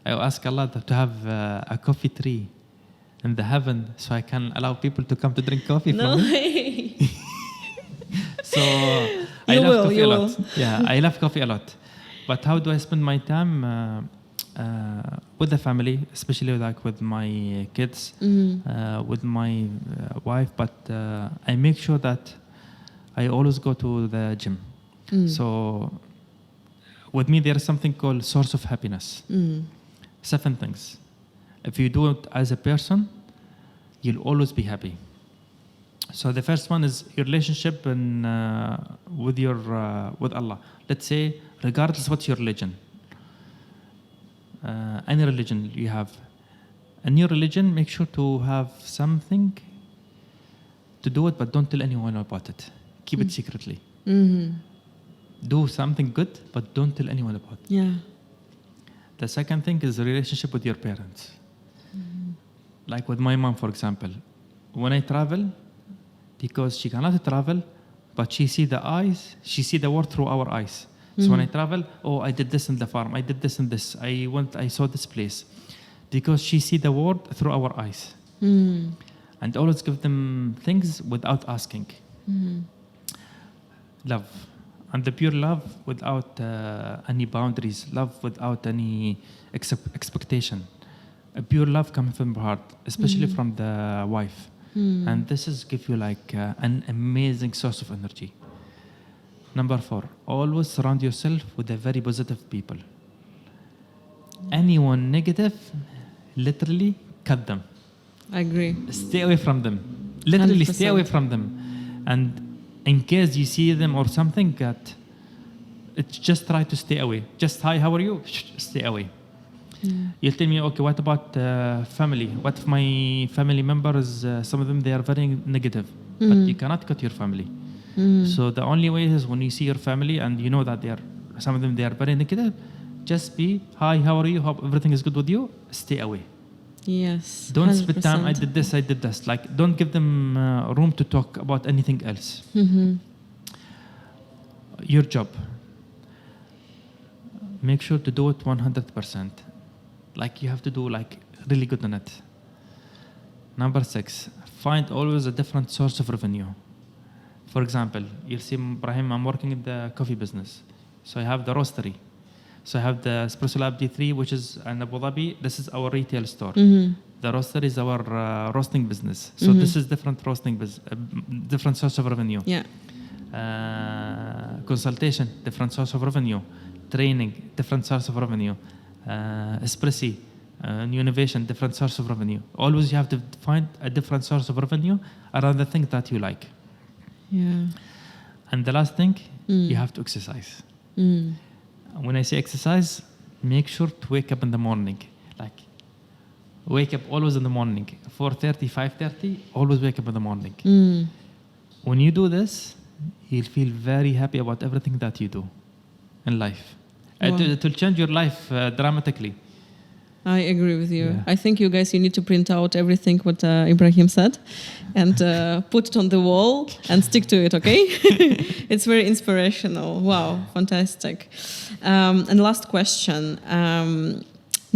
Speaker 2: I ask Allah to have a coffee tree in the heaven so I can allow people to come to drink coffee from me. So I love coffee a lot. Yeah, I love coffee a lot. But how do I spend my time? With the family, especially like with my kids, with my wife. But I make sure that I always go to the gym. So with me, there is something called source of happiness. 7 things. If you do it as a person, you'll always be happy. So the first one is your relationship with Allah. Let's say, regardless what's your religion, any religion you have, in your religion, make sure to have something to do it, but don't tell anyone about it. Keep it secretly. Do something good, but don't tell anyone about it.
Speaker 1: Yeah.
Speaker 2: The second thing is the relationship with your parents. Like with my mom, for example. When I travel, because she cannot travel, but she see the world through our eyes. So when I travel, oh, I did this in the farm, I did this and this, I saw this place. Because she see the world through our eyes. And always give them things without asking. Love. And the pure love without any boundaries, love without any expectation. A pure love coming from the heart, especially from the wife. And this is give you like an amazing source of energy. Number 4, always surround yourself with a very positive people. Anyone negative, literally cut them.
Speaker 1: I agree.
Speaker 2: Stay away from them. Literally
Speaker 1: 100%.
Speaker 2: stay away from them. And in case you see them or something, it's just try to stay away. Just, hi, how are you? Stay away. You'll tell me, okay, what about family? What if my family members, some of them, they are very negative. But you cannot cut your family. So the only way is when you see your family and you know that some of them, they are very negative, just be, hi, how are you? Hope everything is good with you. Stay away.
Speaker 1: Yes.
Speaker 2: Don't spend time,
Speaker 1: 100%.
Speaker 2: I did this. Like, don't give them room to talk about anything else. Your job. Make sure to do it 100%. Like, you have to do like really good on it. Number 6, find always a different source of revenue. For example, you'll see, Ibrahim, I'm working in the coffee business. So I have the roastery. So I have the Espresso Lab D3, which is in Abu Dhabi. This is our retail store. The roaster is our roasting business. So this is different different source of revenue.
Speaker 1: Yeah.
Speaker 2: Consultation, different source of revenue. Training, different source of revenue. Espresso, new innovation, different source of revenue. Always you have to find a different source of revenue around the thing that you like.
Speaker 1: Yeah.
Speaker 2: And the last thing, you have to exercise. When I say exercise, make sure to wake up in the morning. Like, wake up always in the morning. 4:30, 5:30, always wake up in the morning. When you do this, you'll feel very happy about everything that you do in life.
Speaker 1: Wow.
Speaker 2: It will change your life dramatically.
Speaker 1: I agree with you.
Speaker 2: Yeah.
Speaker 1: I think you guys, you need to print out everything what Ibrahim said and put it on the wall and stick to it, okay? It's very inspirational. Wow, fantastic. And last question.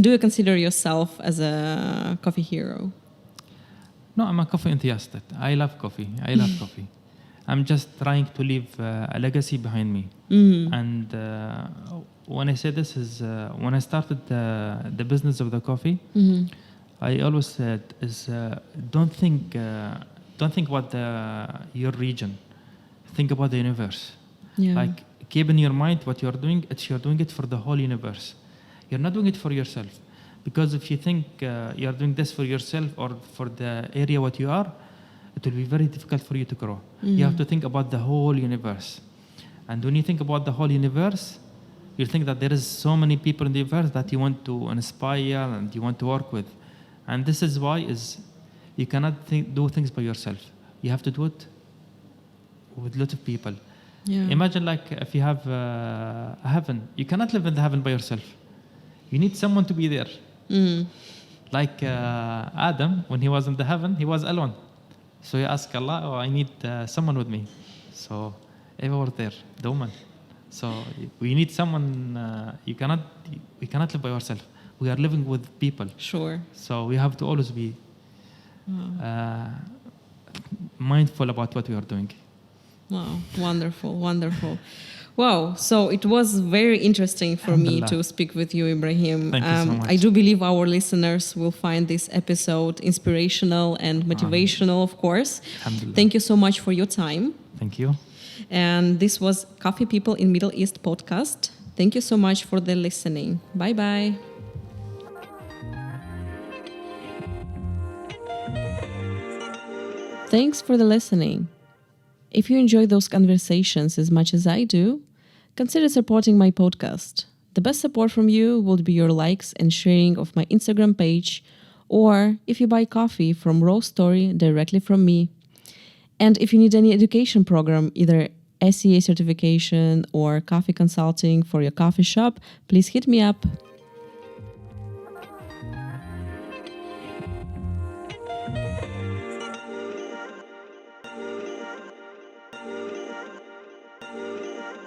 Speaker 1: Do you consider yourself as a coffee hero?
Speaker 2: No, I'm a coffee enthusiast. I love coffee. Coffee. I'm just trying to leave a legacy behind me. And when I say this is when I started the business of the coffee, I always said is don't think about your region. Think about the universe.
Speaker 1: Yeah.
Speaker 2: Like, keep in your mind what you're doing. You're doing it for the whole universe. You're not doing it for yourself. Because if you think you're doing this for yourself or for the area what you are, it will be very difficult for you to grow. You have to think about the whole universe. And when you think about the whole universe, you think that there is so many people in the universe that you want to inspire and you want to work with. And this is why you cannot do things by yourself. You have to do it with a lot of people.
Speaker 1: Yeah.
Speaker 2: Imagine like if you have a heaven, you cannot live in the heaven by yourself. You need someone to be there. Like Adam, when he was in the heaven, he was alone. So he asked Allah, oh, I need someone with me. So Eva was there, the woman. So we need someone. We cannot live by ourselves. We are living with people.
Speaker 1: Sure.
Speaker 2: So we have to always be mindful about what we are doing.
Speaker 1: Wow, wonderful, wonderful. Wow, so it was very interesting for me to speak with you, Ibrahim.
Speaker 2: Thank you so much.
Speaker 1: I do believe our listeners will find this episode inspirational and motivational, of course. Thank you so much for your time.
Speaker 2: Thank you.
Speaker 1: And this was Coffee People in Middle East podcast. Thank you so much for the listening. Bye-bye. Thanks for the listening. If you enjoy those conversations as much as I do, consider supporting my podcast. The best support from you would be your likes and sharing of my Instagram page, or if you buy coffee from Roast Story directly from me. And if you need any education program, either SEA certification or coffee consulting for your coffee shop, please hit me up.